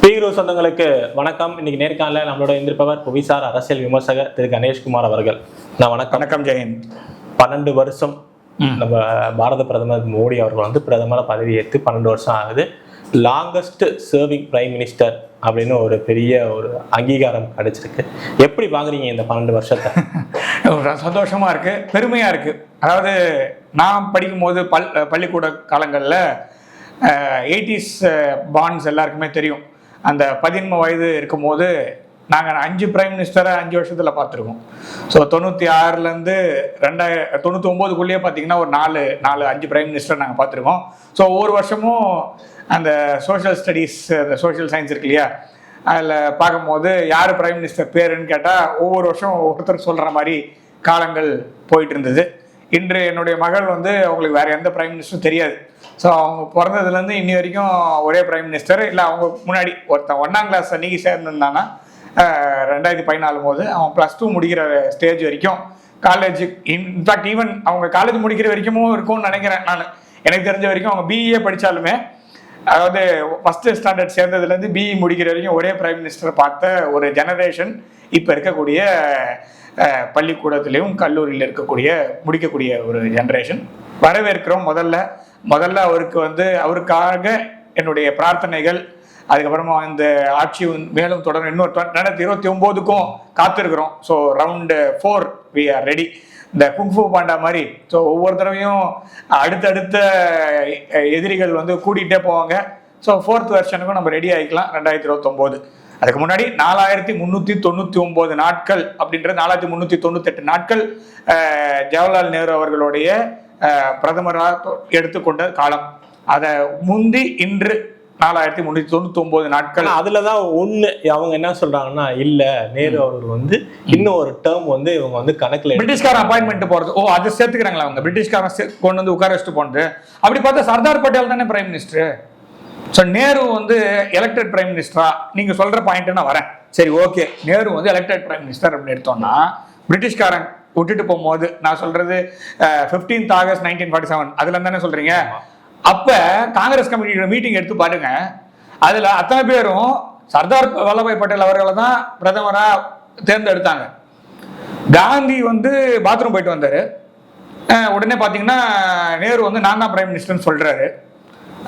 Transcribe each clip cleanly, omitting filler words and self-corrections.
Speaker சொந்தங்களுக்கு வணக்கம். இன்னைக்கு நேர்காணல நம்மளோட இருந்திருப்பவர் புவிசார் அரசியல் விமர்சகர் திரு கணேஷ்குமார் அவர்கள். வணக்கம். வணக்கம் ஜெயந்த். 12 வருஷம் நம்ம பாரத பிரதமர் மோடி அவர்கள் வந்து பிரதமரை பதவி ஏற்று 12 வருஷம் ஆகுது. லாங்கஸ்ட் சர்விங் பிரைம் மினிஸ்டர் அப்படின்னு ஒரு பெரிய ஒரு அங்கீகாரம் கிடைச்சிருக்கு. எப்படி பாக்குறீங்க இந்த 12 வருஷத்தை? சந்தோஷமா இருக்கு, பெருமையா இருக்கு. அதாவது நான் படிக்கும் போது பள்ளிக்கூட காலங்களில் 80s பாண்ட்ஸ் எல்லாருக்குமே தெரியும். அந்த 13 வயது இருக்கும் போது நாங்கள் 5 பிரைம் மினிஸ்டரை 5 வருஷத்தில் பார்த்துருக்கோம். ஸோ 96லேருந்து 99க்குள்ளேயே பார்த்தீங்கன்னா ஒரு 5 பிரைம் மினிஸ்டர் நாங்கள் பார்த்துருக்கோம். ஸோ ஒவ்வொரு வருஷமும் அந்த சோஷியல் ஸ்டடீஸ், அந்த சோஷியல் சயின்ஸ் இருக்கு இல்லையா, அதில் பார்க்கும்போது யார் பிரைம் மினிஸ்டர் பேருன்னு கேட்டால் ஒவ்வொரு வருஷம் ஒருத்தர் சொல்கிற மாதிரி காலங்கள் போயிட்டு இருந்தது. இன்று என்னுடைய மகள் வந்து அவங்களுக்கு வேறு எந்த பிரைம் மினிஸ்டரும் தெரியாது. ஸோ அவங்க பிறந்ததுலேருந்து இன்னி வரைக்கும் ஒரே பிரைம் மினிஸ்டர் இல்லை. அவங்க முன்னாடி ஒருத்தன் 1ஆம் கிளாஸ் அன்றைக்கி சேர்ந்துருந்தான்னா 2014 போது அவன் +2 முடிக்கிற ஸ்டேஜ் வரைக்கும் காலேஜ், இன்ஃபேக்ட் ஈவன் அவங்க காலேஜ் முடிக்கிற வரைக்கும் இருக்கும்னு நினைக்கிறேன். நான் எனக்கு தெரிஞ்ச வரைக்கும் அவங்க பிஇஏ படித்தாலுமே, அதாவது ஃபஸ்ட்டு ஸ்டாண்டர்ட் சேர்ந்ததுலேருந்து பிஇ முடிக்கிற வரைக்கும் ஒரே பிரைம் மினிஸ்டர் பார்த்த ஒரு ஜெனரேஷன் இப்போ இருக்கக்கூடிய பள்ளிக்கூடத்துலேயும் கல்லூரியில் முடிக்கக்கூடிய ஒரு ஜெனரேஷன். வரவேற்கிறோம். முதல்ல அவருக்கு வந்து அவருக்காக என்னுடைய பிரார்த்தனைகள். அதுக்கப்புறமா இந்த ஆட்சி மேலும் தொடரும். இன்னொரு 2029க்கும் காத்திருக்கிறோம். So round 4 we are ready. இந்த குங்ஃபு பாண்டா மாதிரி. ஸோ ஒவ்வொரு தடவையும் அடுத்தடுத்த எதிரிகள் வந்து கூட்டிகிட்டே போவாங்க. ஸோ 4th வெர்ஷனுக்கும் நம்ம ரெடி ஆகிக்கலாம் 2029. அதுக்கு முன்னாடி 4399 நாட்கள் அப்படின்றது 4398 நாட்கள் ஜவஹர்லால் நேரு அவர்களுடைய பிரதமராக எடுத்துக்கொண்ட காலம். அதை முந்தி இன்று 4399 நாட்கள். அதுலதான் ஒண்ணு அவங்க என்ன சொல்றாங்கன்னா, இல்ல நேரு அவர்கள் வந்து இன்னும் ஒரு டேர்ம் வந்து இவங்க வந்து கணக்குல பிரிட்டிஷ்கார அப்பாயின்மெண்ட் போறது. அதை சேர்த்துக்கிறாங்களா அவங்க? பிரிட்டிஷ்காரன் கொண்டு வந்து உட்கார வச்சுட்டு போனது. அப்படி பார்த்தா சர்தார் பட்டேல் தானே பிரைம் மினிஸ்டர். ஸோ நேரு வந்து எலெக்டட் பிரைம் மினிஸ்டரா? நீங்க சொல்ற பாயிண்ட் நான் வரேன். சரி, ஓகே, நேரு வந்து எலெக்டட் பிரைம் மினிஸ்டர் அப்படின்னு எடுத்தோம்னா, பிரிட்டிஷ்காரன் விட்டுட்டு போகும்போது நான் சொல்றது 15th ஆகஸ்ட் 1947 அதுல தானே சொல்றீங்க. அப்ப காங்கிரஸ் கமிட்டியோட மீட்டிங் எடுத்து பாருங்க. அதுல அத்தனை பேரும் சர்தார் வல்லபாய் பட்டேல் அவர்களை தான் பிரதமரா தேர்ந்தெடுத்தாங்க. காந்தி வந்து பாத்ரூம் போயிட்டு வந்தாரு. உடனே பாத்தீங்கன்னா நேரு வந்து நான் தான் பிரைம் மினிஸ்டர்னு சொல்றாரு.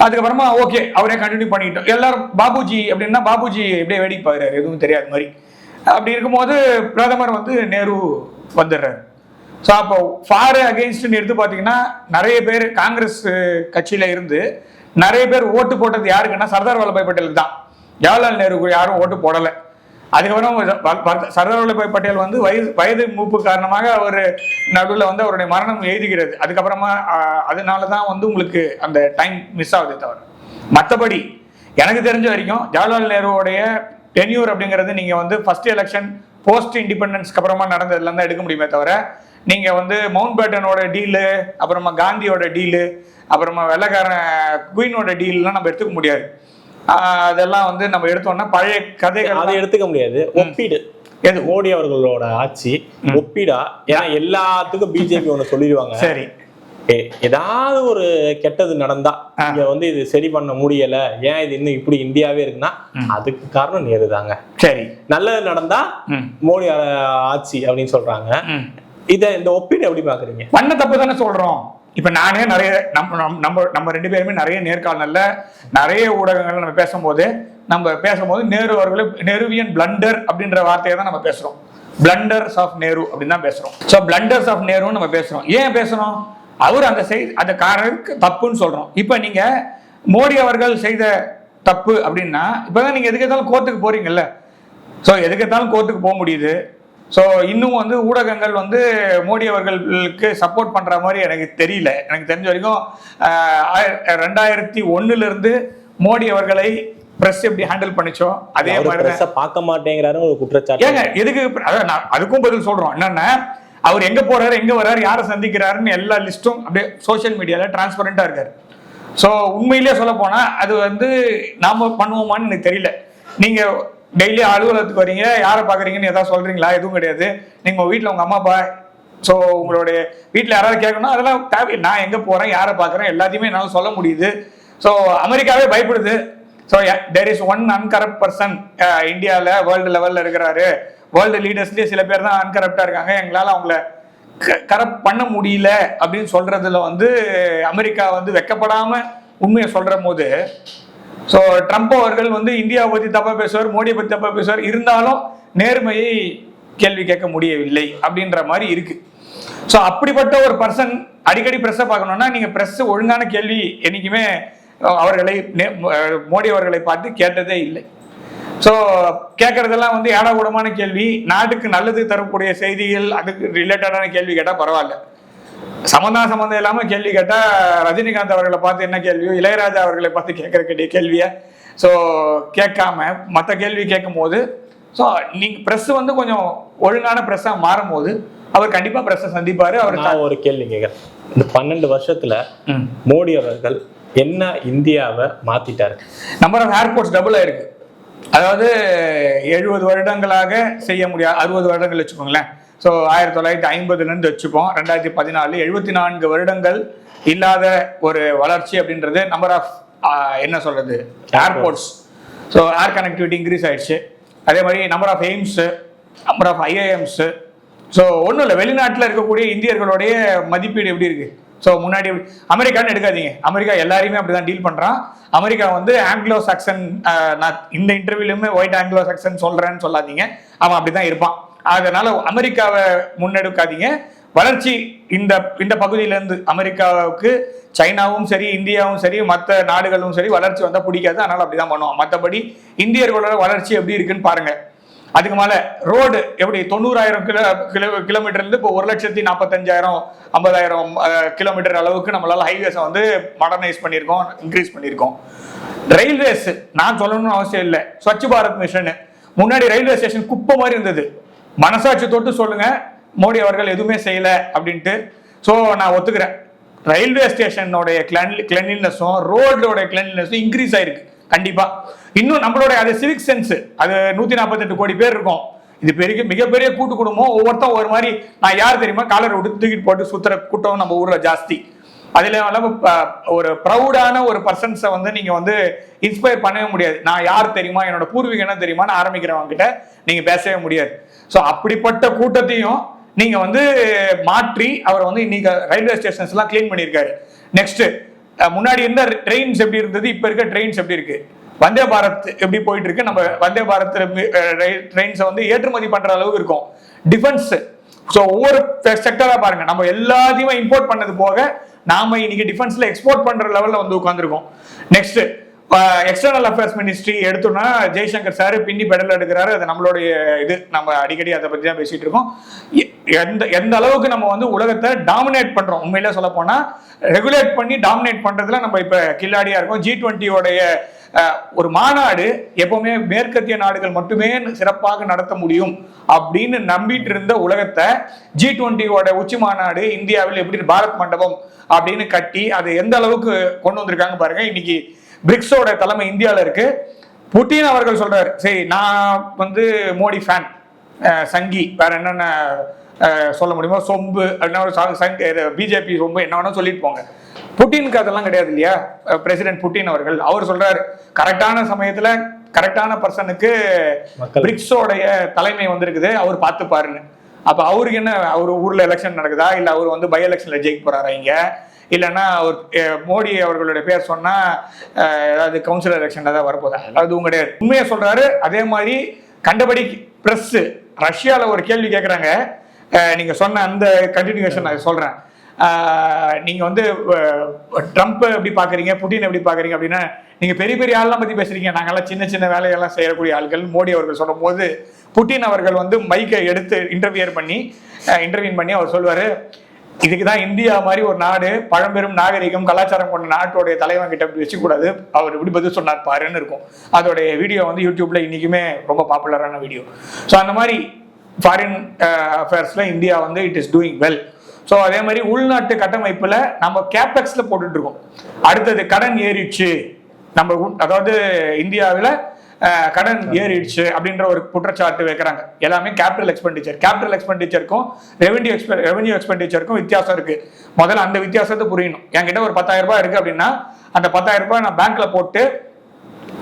அதுக்கப்புறமா ஓகே, அவரே கண்டினியூ பண்ணிக்கிட்டோம். எல்லாரும் பாபுஜி அப்படின்னா பாபுஜி எப்படியே வேடிக்கை பார்க்குறாரு, எதுவும் தெரியாத மாதிரி. அப்படி இருக்கும்போது பிரதமர் வந்து நேரு வந்துடுறாரு. ஸோ அப்போ ஃபார் அகெயின்ஸ்ட்னு எடுத்து பார்த்தீங்கன்னா நிறைய பேர் காங்கிரஸ் கட்சியில் இருந்து நிறைய பேர் ஓட்டு போட்டது யாருக்குன்னா சர்தார் வல்லபாய் பட்டேலுக்கு தான். ஜவஹர்லால் நேருக்கு யாரும் ஓட்டு போடலை. அதுக்கப்புறம் சர்தார் வல்லபாய் பட்டேல் வந்து வயது மூப்பு காரணமாக அவர் நடுவில் வந்து அவருடைய மரணம் எழுதுகிறது. அதுக்கப்புறமா அதனால தான் வந்து உங்களுக்கு அந்த டைம் மிஸ் ஆகுது. தவிர மற்றபடி எனக்கு தெரிஞ்ச வரைக்கும் ஜவஹர்லால் நேருவோடைய டென்யூர் அப்படிங்கிறது நீங்கள் வந்து ஃபர்ஸ்ட் எலெக்ஷன் போஸ்ட் இண்டிபெண்டன்ஸ்க்கு அப்புறமா நடந்ததுலாம் தான் எடுக்க முடியுமே தவிர, நீங்கள் வந்து மவுண்ட் பேட்டனோட டீலு, அப்புறமா காந்தியோட டீலு, அப்புறமா வெள்ளக்காரன் குயினோட டீல்லாம் நம்ம எடுத்துக்க முடியாது. அதெல்லாம் வந்து நம்ம எடுத்தோம்னா பழைய கதைகள். அதை எடுத்துக்க முடியாது. ஒப்பீடு எது மோடி அவர்களோட ஆட்சி ஒப்பீடா? ஏன்னா எல்லாத்துக்கும் பிஜேபி ஒண்ணு சொல்லிடுவாங்க. சரி, ஏதாவது ஒரு கெட்டது நடந்தா இங்க வந்து இது சரி பண்ண முடியல, ஏன் இது இன்னும் இப்படி இந்தியாவே இருக்குன்னா அதுக்கு காரணம் நேரு தாங்க. சரி, நல்லது நடந்தா மோடி ஆட்சி அப்படின்னு சொல்றாங்க. இந்த ஒப்பீடு எப்படி பாக்குறீங்க? பண்ண தப்பு தானே சொல்றோம். இப்ப நானே நிறைய நம்ம 2 பேருமே நிறைய நேர்காணல்ல நிறைய ஊடகங்கள் நம்ம பேசும்போது நேரு அவர்களே நெருவியன் பிளண்டர் அப்படின்ற வார்த்தையை தான் நம்ம பேசுறோம். பிளண்டர்ஸ் ஆஃப் நேரு அப்படின்னு தான் பேசுறோம். ஸோ பிளண்டர்ஸ் ஆஃப் நேருன்னு நம்ம பேசுறோம். ஏன் பேசுறோம்? அவர் அந்த காரருக்கு தப்புன்னு சொல்றோம். இப்ப நீங்க மோடி அவர்கள் செய்த தப்பு அப்படின்னா இப்பதான் நீங்க எதுக்கு இருந்தாலும் கோர்ட்டுக்கு போறீங்கல்ல. ஸோ எதுக்கு இருந்தாலும் கோர்ட்டுக்கு போக முடியுது. ஸோ இன்னும் வந்து ஊடகங்கள் வந்து மோடி அவர்களுக்கு சப்போர்ட் பண்ற மாதிரி எனக்கு தெரியல. எனக்கு தெரிஞ்ச வரைக்கும் 2001 மோடி அவர்களை பிரஸ் எப்படி ஹேண்டில் பண்ணிச்சோ அதே மாதிரி பார்க்க மாட்டேங்கிறாரு ஒரு குற்றச்சாட்டு. ஏங்க எதுக்கு? அதுக்கும் பதில் சொல்றோம். என்னன்னா, அவர் எங்க போறாரு, எங்க வர்றாரு, யாரை சந்திக்கிறாருன்னு எல்லா லிஸ்ட்டும் அப்படியே சோசியல் மீடியால டிரான்ஸ்பரண்டா இருக்காரு. ஸோ உண்மையிலேயே சொல்ல போனா அது வந்து நாம பண்ணுவோமான்னு எனக்கு தெரியல. நீங்க டெய்லி அலுவலகத்துக்கு வரீங்க, யாரை பாக்குறீங்கன்னு ஏதாவது சொல்றீங்களா? எதுவும் கிடையாது. நீங்க உங்க வீட்டுல உங்க அம்மா அப்பா, ஸோ உங்களுடைய வீட்டுல யாராவது கேட்கணும், அதெல்லாம் தேவை. நான் எங்க போறேன், யாரை பாக்குறேன், எல்லாத்தையுமே என்னால சொல்ல முடியுது. ஸோ அமெரிக்காவே பயப்படுது. So there is one uncorrupt person இந்தியாவில் வேர்ல்டு லெவலில் இருக்கிறாரு, வேர்ல்டு லீடர்ஸ்லேயே சில பேர் தான் அன்கரப்டாக இருக்காங்க, எங்களால் அவங்கள கரப்ட் பண்ண முடியல அப்படின்னு சொல்றதுல வந்து அமெரிக்கா வந்து வெக்கப்படாம உண்மையை சொல்ற போது, ஸோ ட்ரம்ப் அவர்கள் வந்து இந்தியாவை பற்றி தப்பா பேசுவார், மோடியை பற்றி தப்பா பேசுவார், இருந்தாலும் நேர்மையை கேள்வி கேட்க முடியவில்லை அப்படின்ற மாதிரி இருக்கு. ஸோ அப்படிப்பட்ட ஒரு பர்சன் அடிக்கடி ப்ரெஸ்ஸை பார்க்கணும்னா நீங்க ப்ரெஸ் ஒழுங்கான கேள்வி என்னைக்குமே அவர்களை மோடி அவர்களை பார்த்து கேட்டதே இல்லை. ஸோ கேட்கறதெல்லாம் வந்து ஏடாகூடமான கேள்வி, நாட்டுக்கு நல்லது தரக்கூடிய செய்திகள் அதுக்கு ரிலேட்டடான கேள்வி கேட்டால் பரவாயில்ல. சம்மந்தம் இல்லாமல் கேள்வி கேட்டால் ரஜினிகாந்த் அவர்களை பார்த்து என்ன கேள்வியோ, இளையராஜா அவர்களை பார்த்து கேட்கற கேள்வியை ஸோ கேட்காம மற்ற கேள்வி கேட்கும் போது, ஸோ நீங்கள் ப்ரெஸ் வந்து கொஞ்சம் ஒழுங்கான ப்ரெஸ்ஸாக மாறும் போது அவர் கண்டிப்பாக ப்ரெஸ்ஸை சந்திப்பார். அவர் நான் ஒரு கேள்வி கேட்குறேன், இந்த 12 வருஷத்துல மோடி அவர்கள் என்ன இந்தியாவை மாத்திட்டாரு? நம்பர் ஆஃப் ஏர்போர்ட்ஸ் டபுள் ஆயிருக்கு. அதாவது 70 வருடங்களாக செய்ய முடியாது, 60 வருடங்கள் வச்சுக்கோங்களேன். ஸோ 1950 வச்சுப்போம், 2014 74 வருடங்கள் இல்லாத ஒரு வளர்ச்சி அப்படின்றது நம்பர் ஆஃப் என்ன சொல்றது airports. So air connectivity increase ஆயிடுச்சு. அதே மாதிரி number of AIIMS, number of IIMs. So ஒன்றும் இல்லை, வெளிநாட்டில் இருக்கக்கூடிய இந்தியர்களுடைய மதிப்பீடு எப்படி இருக்கு. ஸோ முன்னாடி அமெரிக்கான்னு எடுக்காதீங்க, அமெரிக்கா எல்லாரையுமே அப்படிதான் டீல் பண்றான். அமெரிக்கா வந்து ஆங்கிலோ சாக்சன், நான் இந்த இன்டர்வியூலுமே ஒயிட் ஆங்கிலோ சாக்சன் சொல்றேன்னு சொல்லாதீங்க, அவன் அப்படிதான் இருப்பான். அதனால அமெரிக்காவை முன்னெடுக்காதீங்க. வளர்ச்சி இந்த இந்த பகுதியிலேருந்து அமெரிக்காவுக்கு சைனாவும் சரி, இந்தியாவும் சரி, மற்ற நாடுகளும் சரி வளர்ச்சி வந்தால் பிடிக்காது, அதனால அப்படிதான் பண்ணுவோம். மற்றபடி இந்தியர்களோட வளர்ச்சி எப்படி இருக்குன்னு பாருங்க. அதுக்கு மேல ரோடு எப்படி 90,000 கிலோமீட்டர்லேருந்து இப்போ 1,45,000 50,000 கிலோமீட்டர் அளவுக்கு நம்மளால ஹைவேஸை வந்து மாடர்னைஸ் பண்ணியிருக்கோம், இன்க்ரீஸ் பண்ணியிருக்கோம். ரயில்வேஸ் நான் சொல்லணும்னு அவசியம் இல்லை. ஸ்வச் பாரத் மிஷன் முன்னாடி ரயில்வே ஸ்டேஷன் குப்பை மாதிரி இருந்தது. மனசாட்சி தொட்டு சொல்லுங்க, மோடி அவர்கள் எதுவுமே செய்யல அப்படின்ட்டு. ஸோ நான் ஒத்துக்கிறேன், ரயில்வே ஸ்டேஷனோடைய கிளென்லினஸும் ரோடோட கிளென்லினஸும் இன்க்ரீஸ் ஆயிருக்கு கண்டிப்பா. இன்னும் நம்மளுடைய அது சிவிக் சென்ஸ், அது 148 கோடி பேர் இருக்கும். இது பெரிய மிகப்பெரிய கூட்டு குடும்பம், ஒவ்வொருத்தரும் ஒரு மாதிரி நான் யார் தெரியுமா காலர் விட்டு தூக்கிட்டு போட்டு சுத்துற கூட்டம் நம்ம ஊர்ல ஜாஸ்தி. அதுல ஒரு ப்ரௌடான ஒரு பர்சன்ஸை வந்து நீங்க வந்து இன்ஸ்பயர் பண்ணவே முடியாது. நான் யார் தெரியுமா, என்னோட பூர்வீகம் என்ன தெரியுமான்னு ஆரம்பிக்கிறவங்க கிட்ட நீங்க பேசவே முடியாது. ஸோ அப்படிப்பட்ட கூட்டத்தையும் நீங்க வந்து மாற்றி அவர் வந்து இன்னைக்கு ரயில்வே ஸ்டேஷன்ஸ் எல்லாம் கிளீன் பண்ணியிருக்காரு. நெக்ஸ்ட் முன்னாடி இருந்த ட்ரெயின்ஸ் எப்படி இருந்தது, இப்ப இருக்க ட்ரெயின்ஸ் எப்படி இருக்கு, வந்தே பாரத் எப்படி போயிட்டு இருக்கு. நம்ம வந்தே பாரத் ட்ரெயின்ஸை வந்து ஏற்றுமதி பண்ற அளவுக்கு இருக்கும். டிஃபென்ஸ், ஸோ ஒவ்வொரு செக்டரா பாருங்க, நம்ம எல்லாத்தையுமே இம்போர்ட் பண்ணது போக நாம இன்னைக்கு டிஃபென்ஸ்ல எக்ஸ்போர்ட் பண்ற லெவல்ல வந்து உட்காந்துருக்கோம். நெக்ஸ்ட் எக்ஸ்டர்னல் அஃபேர்ஸ் மினிஸ்ட்ரி எடுத்தோம்னா ஜெய்சங்கர் சார் பின்னி பெடல் எடுக்கிறாரு. அது நம்மளுடைய இது, நம்ம அடிக்கடி அதை பத்தி தான் பேசிட்டு இருக்கோம். எந்த அளவுக்கு நம்ம வந்து உலகத்தை டாமினேட் பண்றோம், உண்மையில சொல்ல போனா ரெகுலேட் பண்ணி டாமினேட் பண்றதுல நம்ம இப்ப கில்லாடியா இருக்கோம். G20 ஒரு மாநாடு எப்பவுமே மேற்கத்திய நாடுகள் மட்டுமே சிறப்பாக நடத்த முடியும் அப்படின்னு நம்பிட்டு இருந்த உலகத்தை G20 உச்சி மாநாடு இந்தியாவில் எப்படி பாரத் மண்டபம் அப்படின்னு கட்டி அது எந்த அளவுக்கு கொண்டு வந்திருக்காங்க பாருங்க. இன்னைக்கு பிரிக்ஸோட தலைமை இந்தியாவில் இருக்கு. புட்டின் அவர்கள் சொல்றாரு, சரி நான் வந்து மோடி ஃபேன், சங்கி, வேற என்னென்ன சொல்ல முடியுமோ, சொம்பு பிஜேபி சொம்பு என்ன வேணா சொல்லிட்டு போங்க. புட்டினுக்கு அதெல்லாம் கிடையாது இல்லையா. பிரசிடென்ட் புட்டின் அவர்கள் அவர் சொல்றாரு, கரெக்டான சமயத்துல கரெக்டான பர்சனுக்கு பிரிக்ஸோடைய தலைமை வந்திருக்குது, அவர் பார்த்து பாருன்னு. அப்ப அவருக்கு என்ன, அவர் ஊர்ல எலெக்ஷன் நடக்குதா, இல்ல அவர் வந்து பை எலெக்ஷன்ல ஜெயிக்க போறாரா இங்க, இல்லைன்னா அவர் மோடி அவர்களுடைய பேர் சொன்னா ஏதாவது கவுன்சிலர் எலெக்ஷன்ல தான் வரப்போதா, அதுவும் கிடையாது. உண்மையை சொல்றாரு. அதே மாதிரி கண்டபடி பிரஸ் ரஷ்யால ஒரு கேள்வி கேட்கறாங்க, நீங்க சொன்ன அந்த கண்டினியூஷன் நான் சொல்றேன். நீங்க வந்து ட்ரம்ப் எப்படி பாக்குறீங்க, புட்டின் எப்படி பாக்குறீங்க அப்படின்னா, நீங்க பெரிய பெரிய ஆள்லாம் பத்தி பேசுறீங்க, நாங்கெல்லாம் சின்ன சின்ன வேலையெல்லாம் செய்யக்கூடிய ஆட்கள். மோடி அவர்கள் சொல்லும் போது புட்டின் அவர்கள் வந்து மைக்கை எடுத்து இன்டர்வியூன் பண்ணி அவர் சொல்வாரு, இதுக்குதான் இந்தியா மாதிரி ஒரு நாடு, பழம்பெரும் நாகரிகம் கலாச்சாரம் கொண்ட நாட்டோடைய தலைவன் கிட்ட அப்படி வச்சுக்கூடாது, அவர் இப்படி பதில் சொன்னார் பாருன்னு இருக்கும். அதோடைய வீடியோ வந்து யூடியூப்ல இன்னைக்குமே ரொம்ப பாப்புலரான வீடியோ. ஸோ அந்த மாதிரி ஃபாரின் அஃபேர்ஸ்ல இந்தியா வந்து it is doing well. So அதே மாதிரி உள்நாட்டு கட்டமைப்புல நம்ம கேபெக்ஸ்ல போட்டுட்டு இருக்கோம். அடுத்தது கடன் ஏறிடுச்சு, நம்ம அதாவது இந்தியாவில் கடன் ஏறிடுச்சு அப்படின்ற ஒரு குற்றச்சாட்டு வைக்கிறாங்க. எல்லாமே கேபிட்டல் எக்ஸ்பெண்டிச்சருக்கும் ரெவென்யூ எக்ஸ்பெண்டிச்சருக்கும் வித்தியாசம் இருக்கு. முதல்ல அந்த வித்தியாசத்தை புரியணும். என்கிட்ட ஒரு 10,000 ரூபாய் இருக்கு அப்படின்னா அந்த 10,000 ரூபாய் நான் பேங்க்ல போட்டு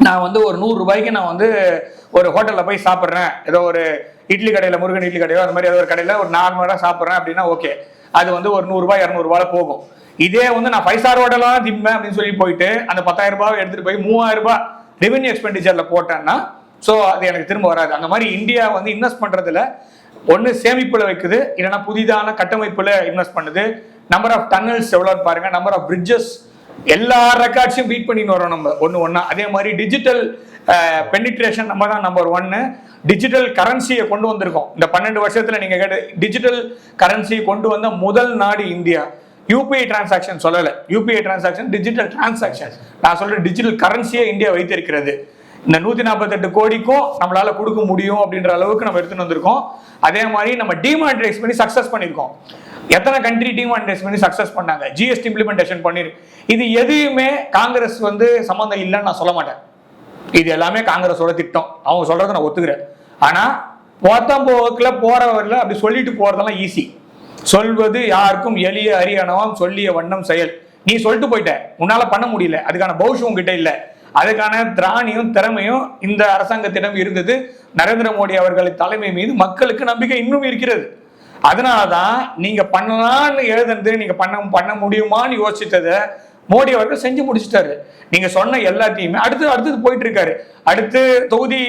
நான் வந்து ஒரு 100 ரூபாய்க்கு நான் வந்து ஒரு ஹோட்டலில் போய் சாப்பிட்றேன், ஏதோ ஒரு இட்லி கடையில், முருகன் இட்லி கடையோ அந்த மாதிரி ஏதோ ஒரு கடையில் ஒரு 4 மணி நேரம் சாப்பிட்றேன் அப்படின்னா ஓகே, அது வந்து ஒரு 100 ரூபாய் 200 ரூபாய் போகும். இதே வந்து நான் 5 ஸ்டார் ஹோட்டலாக திம்பேன் அப்படின்னு சொல்லி போயிட்டு அந்த 10,000 ரூபாய் எடுத்துட்டு போய் 3000 ரூபாய் ரெவென்யூ எக்ஸ்பெண்டிச்சர்ல போட்டேன்னா ஸோ அது எனக்கு திரும்ப வராது. அந்த மாதிரி இந்தியா வந்து இன்வெஸ்ட் பண்றதுல ஒன்று சேமிப்புல வைக்குது, இல்லைன்னா புதிதான கட்டமைப்புல இன்வெஸ்ட் பண்ணுது. நம்பர் ஆஃப் டன்னல்ஸ் எவ்வளோ பாருங்க, நம்பர் ஆஃப் பிரிட்ஜஸ், எல்லா ரெக்கார்ட்ஸையும் பீட் பண்ணின்னு வரோம் நம்ம ஒன்னா. அதே மாதிரி டிஜிட்டல் பெனிட்ரேஷன் நம்ம தான் நம்பர் 1. டிஜிட்டல் கரன்சியை கொண்டு வந்திருக்கோம் இந்த 12 வருஷத்துல. நீங்க கேட்ட டிஜிட்டல் கரன்சியை கொண்டு வந்த முதல் நாடு இந்தியா. யூபிஐ டிரான்சாக்ஷன் சொல்லல, யூபிஐ டிரான்சாக்ஷன் டிஜிட்டல் டிரான்சாக்ஷன். நான் சொல்றேன் டிஜிட்டல் கரன்சியை இந்தியா வைத்திருக்கிறது. இந்த 148 கோடிக்கும் நம்மளால கொடுக்க முடியும் அப்படின்ற அளவுக்கு நம்ம எடுத்துட்டு வந்திருக்கோம். அதே மாதிரி நம்ம டிமானிட்டைஸ் பண்ணி சக்சஸ் பண்ணியிருக்கோம். எத்தனை கண்ட்ரி டிமானிட்டைஸ் பண்ணி சக்சஸ் பண்ணாங்க, ஜிஎஸ்டி இம்ப்ளிமெண்டேஷன் பண்ணிருக்கு. இது எதையுமே காங்கிரஸ் வந்து சம்மந்தம் இல்லைன்னு நான் சொல்ல மாட்டேன். இது எல்லாமே காங்கிரஸோட திட்டம், அவங்க சொல்றதை நான் ஒத்துக்கிறேன். ஆனா போக்குல போறவர்கள் அப்படி சொல்லிட்டு போறதெல்லாம் ஈஸி. சொல்வது யாருக்கும் எளிய அரியணவம் சொல்லிய வண்ணம் செயல். நீ சொல்லிட்டு போயிட்ட, உன்னால பண்ண முடியல, அதுக்கான பௌஷம் உங்ககிட்ட இல்ல, அதுக்கான திராணியும் திறமையும் இந்த அரசாங்கத்திடம் இருந்தது. நரேந்திர மோடி அவர்களின் தலைமை மீது மக்களுக்கு நம்பிக்கை இன்னும் இருக்கிறது. அதனாலதான் நீங்க பண்ணலான்னு எழுதுனது, நீங்க பண்ண முடியுமான்னு யோசிச்சதை மோடி அவர்கள் செஞ்சு முடிச்சிட்டாரு. நீங்க சொன்ன எல்லாத்தையுமே அடுத்தது போயிட்டு இருக்காரு. அடுத்து தொகுதி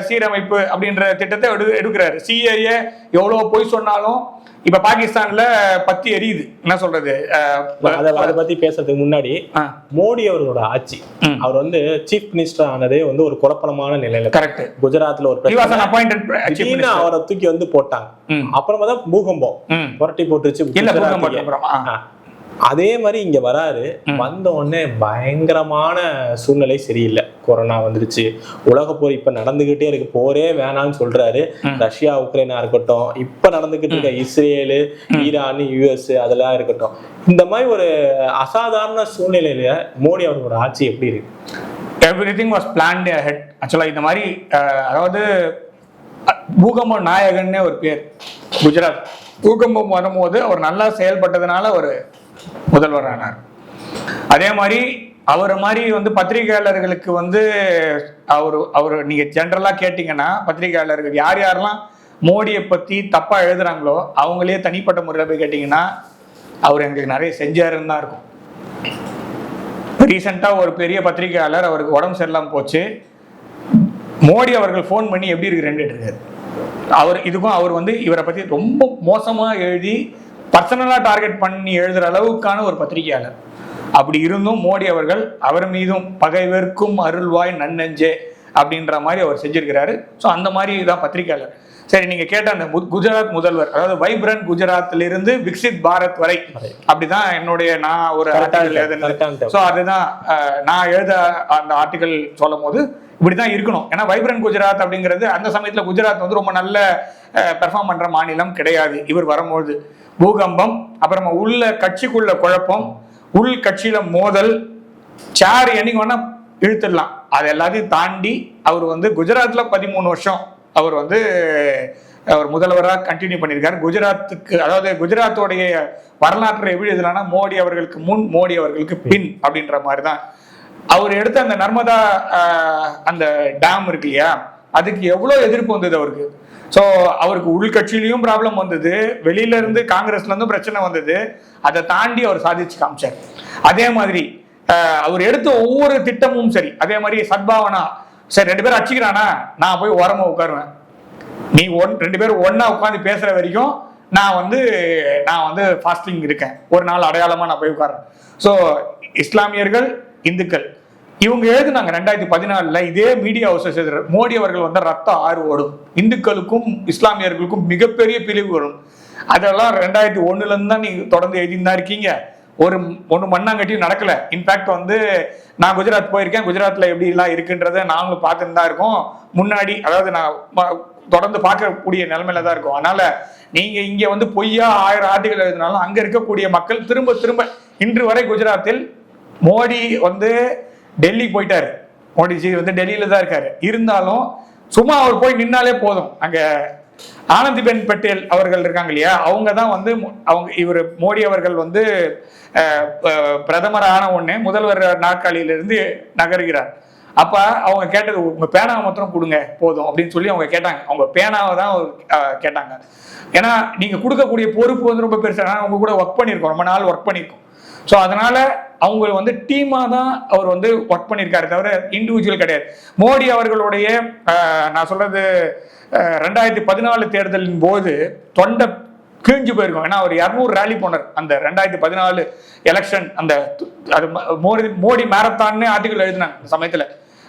சீரமைப்பு அப்படின்ற திட்டத்தை எடுக்கிறாரு. சிஏஏ எவ்வளவு போய் சொன்னாலும் இப்ப பாகிஸ்தான்ல பத்தி எரியுது. என்ன சொல்றது, அதை பத்தி பேசுறதுக்கு முன்னாடி மோடி அவர்களோட ஆட்சி, அவர் வந்து சீஃப் மினிஸ்டர் ஆனதே வந்து ஒரு குழப்பமான நிலையில. கரெக்ட். குஜராத்ல ஒரு அவரை தூக்கி வந்து போட்டாங்க. அப்புறமா தான் பூகம்பம் புரட்டி போட்டுருச்சு. அதே மாதிரி இங்க வராரு. வந்த உடனே பயங்கரமான சூழ்நிலை சரியில்லை. கொரோனா வந்துருச்சு, உலக போர் இப்ப நடந்துகிட்டே இருக்கு, போரே வேணாம்னு சொல்றாரு. ரஷ்யா உக்ரைனா இருக்கட்டும், இப்ப நடந்துகிட்டு இருக்க இஸ்ரேலு, ஈரான், யுஎஸ் அதெல்லாம் இருக்கட்டும். இந்த மாதிரி ஒரு அசாதாரண சூழ்நிலையில மோடி அவர்களோட ஆட்சி எப்படி இருக்கு? Everything was plant ahead. ஆக்சுவலா இந்த மாதிரி அதாவது பூகம்ப நாயகன்னே ஒரு பேர். குஜராத் பூகம்பம் வரும்போது அவர் நல்லா செயல்பட்டதுனால ஒரு முதல்வர் ஆனார். அதே மாதிரி அவர் மாதிரி வந்து பத்திரிகையாளர்களுக்கு வந்து அவர் நீங்க ஜென்ரலா கேட்டீங்கன்னா பத்திரிகையாளர்கள் யார் யாரெல்லாம் மோடியை பத்தி தப்பா எழுதுறாங்களோ அவங்களே தனிப்பட்ட முறையில் போய் கேட்டீங்கன்னா அவர் எங்களுக்கு நிறைய செஞ்சாருன்னு தான் இருக்கும். ரீசெண்டா ஒரு பெரிய பத்திரிகையாளர் அவருக்கு உடம்பு சரியில்லாம போச்சு, மோடி அவர்கள் ஃபோன் பண்ணி எப்படி இருக்குன்னு இருக்காரு. அவர் வந்து இவரை பத்தி ரொம்ப மோசமா எழுதி பர்சனலா டார்கெட் பண்ணி எழுதுற அளவுக்கான ஒரு பத்திரிகையாளர். அப்படி இருந்தும் மோடி அவர்கள் அவர் மீதும் பகைவர்க்கும் அருள்வாய் நன்னெஞ்சே அப்படின்ற மாதிரி அவர் செஞ்சிருக்கிறாரு. ஸோ அந்த மாதிரி தான் பத்திரிகையாளர். சரி, நீங்க கேட்ட அந்த குஜராத் முதல்வர், அதாவது வைப்ரண்ட் குஜராத்ல இருந்து விக்சித் பாரத் வரை, அப்படிதான் நான் ஒரு ஆர்டிகல் எழுதுனது. ஸோ அதுதான் நான் எழுத அந்த ஆர்டிகல் சொல்லும் போது இப்படிதான் இருக்கணும். ஏன்னா வைப்ரண்ட் குஜராத் அப்படிங்கிறது அந்த சமயத்துல குஜராத் வந்து ரொம்ப நல்ல பெர்ஃபார்ம் பண்ற மாநிலம் கிடையாது. இவர் வரும்போது பூகம்பம், அப்புறமா உள்ள கட்சிக்குள்ள குழப்பம், உள் கட்சியில மோதல், சேர் என்னைக்கு வேணா இழுத்துடலாம், அது எல்லாத்தையும் தாண்டி அவர் வந்து குஜராத்ல 13 வருஷம் அவர் வந்து அவர் முதல்வராக கண்டினியூ பண்ணியிருக்காரு. குஜராத்துக்கு, அதாவது குஜராத்தோடைய வரலாற்றை எப்படி எழுதலாம்னா மோடி அவர்களுக்கு முன், மோடி அவர்களுக்கு பின் அப்படின்ற மாதிரி தான். அவர் எடுத்த அந்த நர்மதா அந்த டேம் இருக்கு இல்லையா, அதுக்கு எவ்வளோ எதிர்ப்பு வந்தது அவருக்கு. ஸோ அவருக்கு உள்கட்சியிலையும் ப்ராப்ளம் வந்தது, வெளியில இருந்து காங்கிரஸ்ல இருந்தும் பிரச்சனை வந்தது. அதை தாண்டி அவர் சாதிச்சு காமிச்சார். அதே மாதிரி அவர் எடுத்த ஒவ்வொரு திட்டமும் சரி. அதே மாதிரி சத்பாவனா, சரி 2 பேரும் அடிச்சுக்கிறானா நான் போய் ஓரமா உட்காருவேன், நீ 2 பேரும் ஒன்னா உட்காந்து பேசுற வரைக்கும் நான் வந்து ஃபாஸ்டிங் இருக்கேன், ஒரு நாள் அடையாளமா நான் போய் உட்காருறேன். ஸோ இஸ்லாமியர்கள், இந்துக்கள் இவங்க எழுதுனாங்க 2014 இதே மீடியா ஹவுசஸ் எழுதுறாரு, மோடி அவர்கள் வந்து ரத்த ஆறு ஓடும், இந்துக்களுக்கும் இஸ்லாமியர்களுக்கும் மிகப்பெரிய பிரிவு வரும். அதெல்லாம் 2001 இருந்து தான் நீங்க தொடர்ந்து எழுதிதான் இருக்கீங்க. ஒன்று மண்ணாங்கட்டியும் நடக்கல. இன்ஃபேக்ட் வந்து நான் குஜராத் போயிருக்கேன், குஜராத்ல எப்படி எல்லாம் இருக்குன்றத நாங்களும் பார்த்துட்டு தான் இருக்கோம். முன்னாடி அதாவது நான் தொடர்ந்து பார்க்கக்கூடிய நிலைமையில தான் இருக்கும். அதனால நீங்க இங்க வந்து பொய்யா 1000 ஆர்டிகள் எழுதினாலும் அங்க இருக்கக்கூடிய மக்கள் திரும்ப திரும்ப இன்று வரை குஜராத்தில் மோடி வந்து டெல்லி போயிட்டாரு, மோடிஜி வந்து டெல்லியில தான் இருக்காரு, இருந்தாலும் சும்மா அவர் போய் நின்னாலே போதும். அங்க ஆனந்திபென் பட்டேல் அவர்கள் இருக்காங்க இல்லையா, அவங்க தான் வந்து இவர் மோடி அவர்கள் வந்து பிரதமர் ஆன உடனே முதல்வர் நாற்காலியிலிருந்து நகர்கிறார். அப்ப அவங்க கேட்டது உங்க பேனாவை மாத்திரம் கொடுங்க போதும் அப்படின்னு சொல்லி அவங்க கேட்டாங்க. அவங்க பேனாவை தான் கேட்டாங்க. ஏன்னா நீங்க கொடுக்கக்கூடிய பொறுப்பு வந்து ரொம்ப பெருசா, அவங்க கூட ஒர்க் பண்ணியிருக்கோம், ரொம்ப நாள் ஒர்க் பண்ணியிருக்கோம். ஸோ அதனால அவங்க வந்து டீமா தான் அவர் வந்து ஒர்க் பண்ணியிருக்காரு, தவிர இண்டிவிஜுவல் கிடையாது. மோடி அவர்களுடைய நான் சொல்றது 2014 தேர்தலின் போது தொண்டை கிழிஞ்சு போயிருக்கும். ஏன்னா அவர் 200 ரேலி போனார் அந்த 2014 எலெக்ஷன். அந்த அது மோடி மேரத்தான்னு ஆர்டிகல் எழுதினாங்க அந்த சமயத்துல.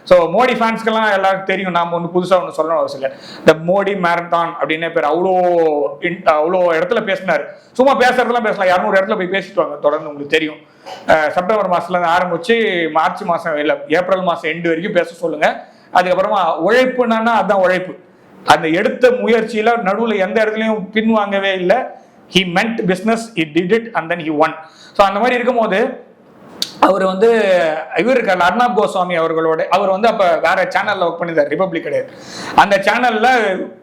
ஸோ மோடி ஃபேன்ஸ்க்கெல்லாம் எல்லாருக்கும் தெரியும், நாம் ஒன்று புதுசாக ஒன்று சொல்லணும் அவசியம் இல்லை. இந்த மோடி மேரத்தான் அப்படின்னே பேர். அவ்வளோ இடத்துல பேசினார். சும்மா பேசுறதுலாம் பேசலாம், 200 இடத்துல போய் பேசிட்டு வாங்க தொடர்ந்து, உங்களுக்கு தெரியும். செப்டம்பர் மாதத்துலேருந்து ஆரம்பிச்சு மார்ச் மாதம் இல்லை ஏப்ரல் மாதம் எண்டு வரைக்கும் பேச சொல்லுங்க. அதுக்கப்புறமா உழைப்புனா அதுதான் உழைப்பு. அந்த எடுத்த முயற்சியில நடுவில் எந்த இடத்துலையும் பின்வாங்கவே இல்லை. he meant business, he did it and then he won. So அந்த மாதிரி இருக்கும்போது அவர் வந்து இவர் இருக்கார் அர்ணாப் கோஸ்வாமி அவர்களோட, அவர் வந்து அப்ப வேற சேனல்ல ஒர்க் பண்ணிருந்தார், ரிபப்ளிக் கிடையாது. அந்த சேனல்ல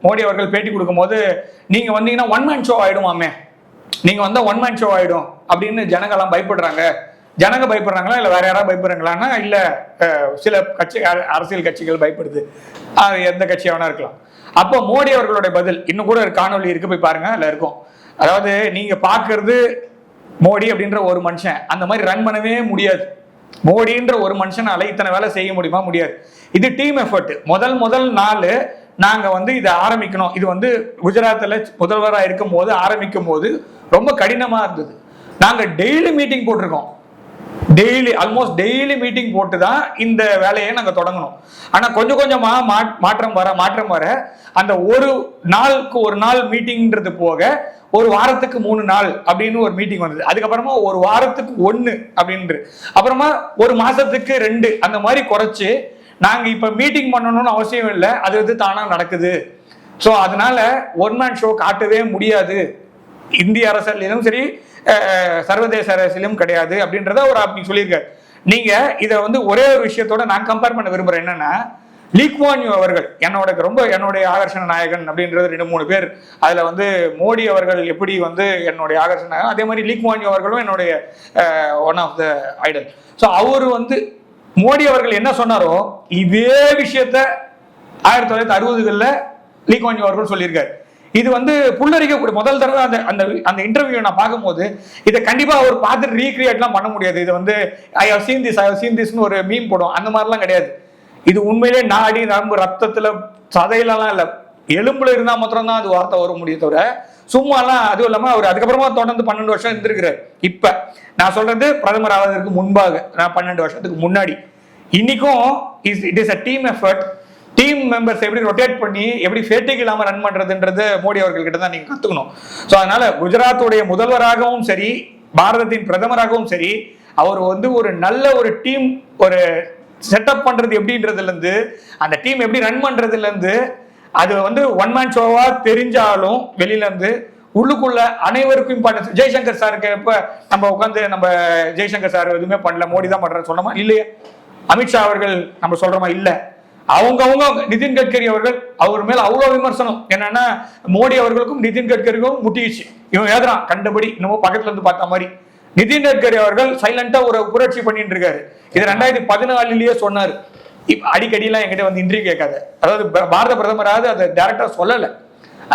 மோடி அவர்கள் பேட்டி கொடுக்கும் போது, நீங்க வந்தீங்கன்னா ஒன் மேன் ஷோ ஆயிடுமாமே, நீங்க வந்தா ஒன் மேன் ஷோ ஆயிடும் அப்படின்னு ஜனங்கள்லாம் பயப்படுறாங்க. ஜனங்க பயப்படுறாங்களா இல்ல வேற யாராவது பயப்படுறாங்களான்னா இல்ல சில அரசியல் கட்சிகள் பயப்படுது, அது எந்த கட்சியாவனா இருக்கலாம். அப்போ மோடி அவர்களுடைய பதில் இன்னும் கூட காணொலி இருக்கு, போய் பாருங்க, அதுல இருக்கும். அதாவது நீங்க பாக்குறது மோடி அப்படின்ற ஒரு மனுஷன் அந்த மாதிரி ரன் பண்ணவே முடியாது. மோடின்ற ஒரு மனுஷனால இத்தனை வேலை செய்ய முடியுமா? முடியாது. இது டீம் எஃபர்ட். முதல் நாள் நாங்க வந்து இதை ஆரம்பிக்கணும். இது வந்து குஜராத்ல முதல்வராக இருக்கும் போது ஆரம்பிக்கும் போது ரொம்ப கடினமா இருந்தது. நாங்க டெய்லி மீட்டிங் போட்டிருக்கோம். ஆல்மோஸ்ட் டெய்லி மீட்டிங் போட்டு தான் இந்த வேலையை நாங்க தொடங்கணும். ஆனா கொஞ்சம் கொஞ்சமா மாற்றம் வர அந்த ஒரு நாள் மீட்டிங்ன்றது போக ஒரு வாரத்துக்கு 3 நாள் அப்படின்னு ஒரு மீட்டிங் வந்தது. அதுக்கப்புறமா ஒரு வாரத்துக்கு 1 அப்படின்னு, அப்புறமா ஒரு மாசத்துக்கு 2 அந்த மாதிரி குறைச்சு நாங்க இப்ப மீட்டிங் பண்ணணும்னு அவசியம் இல்லை, அது வந்து தானா நடக்குது. ஸோ அதனால ஒன் மேன் ஷோ காட்டவே முடியாது, இந்திய அரசியலிலும் சரி சர்வதேச அரசியலும் கிடையாது அப்படின்றத ஒரு அப்படி சொல்லியிருக்காரு. நீங்க இதை வந்து ஒரே ஒரு விஷயத்தோட நான் கம்பேர் பண்ண விரும்புறேன். என்னன்னா லீ குவான் யூ அவர்கள் என்னுடைய ஆகர்ஷண நாயகன் அப்படின்றது 2-3 பேர். அதுல வந்து மோடி அவர்கள் எப்படி வந்து என்னுடைய ஆகர்ஷண நாயகன், அதே மாதிரி லீ குவான் யூ அவர்களும் என்னுடைய one of the idol. So அவரு வந்து மோடி அவர்கள் என்ன சொன்னாரோ இதே விஷயத்த 1960களில் லீ குவான் யூ அவர்கள் சொல்லியிருக்காரு. இது வந்து புல்லரிக்கக்கூடிய முதல் தடவை அந்த இன்டர்வியூ நான் பார்க்கும்போது இதை கண்டிப்பா அவர் பார்த்துட்டு ரீக்ரியேட்லாம் பண்ண முடியாது. இது வந்து ஐ ஹவ் சீன் திஸ்னு ஒரு மீம் போடும், அந்த மாதிரிலாம் கிடையாது. இது உண்மையிலே நாடி நரம்பு ரத்தத்துல சதையிலலாம் இல்லை, எலும்புல இருந்தா மாத்திரம் தான் அது வார்த்தை வர முடியும் தவிர சும்மாலாம். அதுவும் இல்லாம அவர் அதுக்கப்புறமா தொடர்ந்து 12 வருஷம் இருந்திருக்கிறார். இப்ப நான் சொல்றது பிரதமர் ஆவதற்கு முன்பாக, நான் 12 வருஷத்துக்கு முன்னாடி. இன்னைக்கும் it is a team effort. Team members எப்படி ரொட்டேட் பண்ணி எப்படி ஃபேட்டிக் இல்லாம ரன் பண்றதுன்றது மோடி அவர்கள் கிட்ட தான் நீங்க கத்துக்கணும். ஸோ அதனால குஜராத்துடைய முதல்வராகவும் சரி பாரதத்தின் பிரதமராகவும் சரி அவர் வந்து ஒரு நல்ல ஒரு டீம் ஒரு செட்டப் பண்றது எப்படின்றதுல இருந்து அந்த டீம் எப்படி ரன் பண்றதுல இருந்து அது வந்து ஒன் மேன் ஷோவா தெரிஞ்சாலும் வெளியில இருந்து உள்ளுக்குள்ள அனைவருக்கும் இம்பார்ட்டன்ஸ். ஜெய்சங்கர் சாருக்கு இப்ப நம்ம உட்காந்து நம்ம ஜெய்சங்கர் சார் எதுவுமே பண்ணல, மோடி தான் பண்ற சொன்னோமா இல்லையா? அமித்ஷா அவர்கள் நம்ம சொல்றோமா இல்ல? அவங்க நிதின் கட்கரி அவர்கள் அவர் மேல அவ்வளவு விமர்சனம். என்னன்னா மோடி அவர்களுக்கும் நிதின் கட்கரிக்கும் முட்டிச்சு, இவன் எழுதுறான் கண்டபடி இன்னமும் பக்கத்துல இருந்து பார்த்த மாதிரி. நிதின் கட்கரி அவர்கள் சைலண்டா ஒரு புரட்சி பண்ணிட்டு இருக்காரு. இது 2014 சொன்னாரு. அடிக்கடிலாம் என்கிட்ட வந்து இன்டர்வியூ கேட்காத, அதாவது பாரத பிரதமராவது அதை டைரக்டா சொல்லல.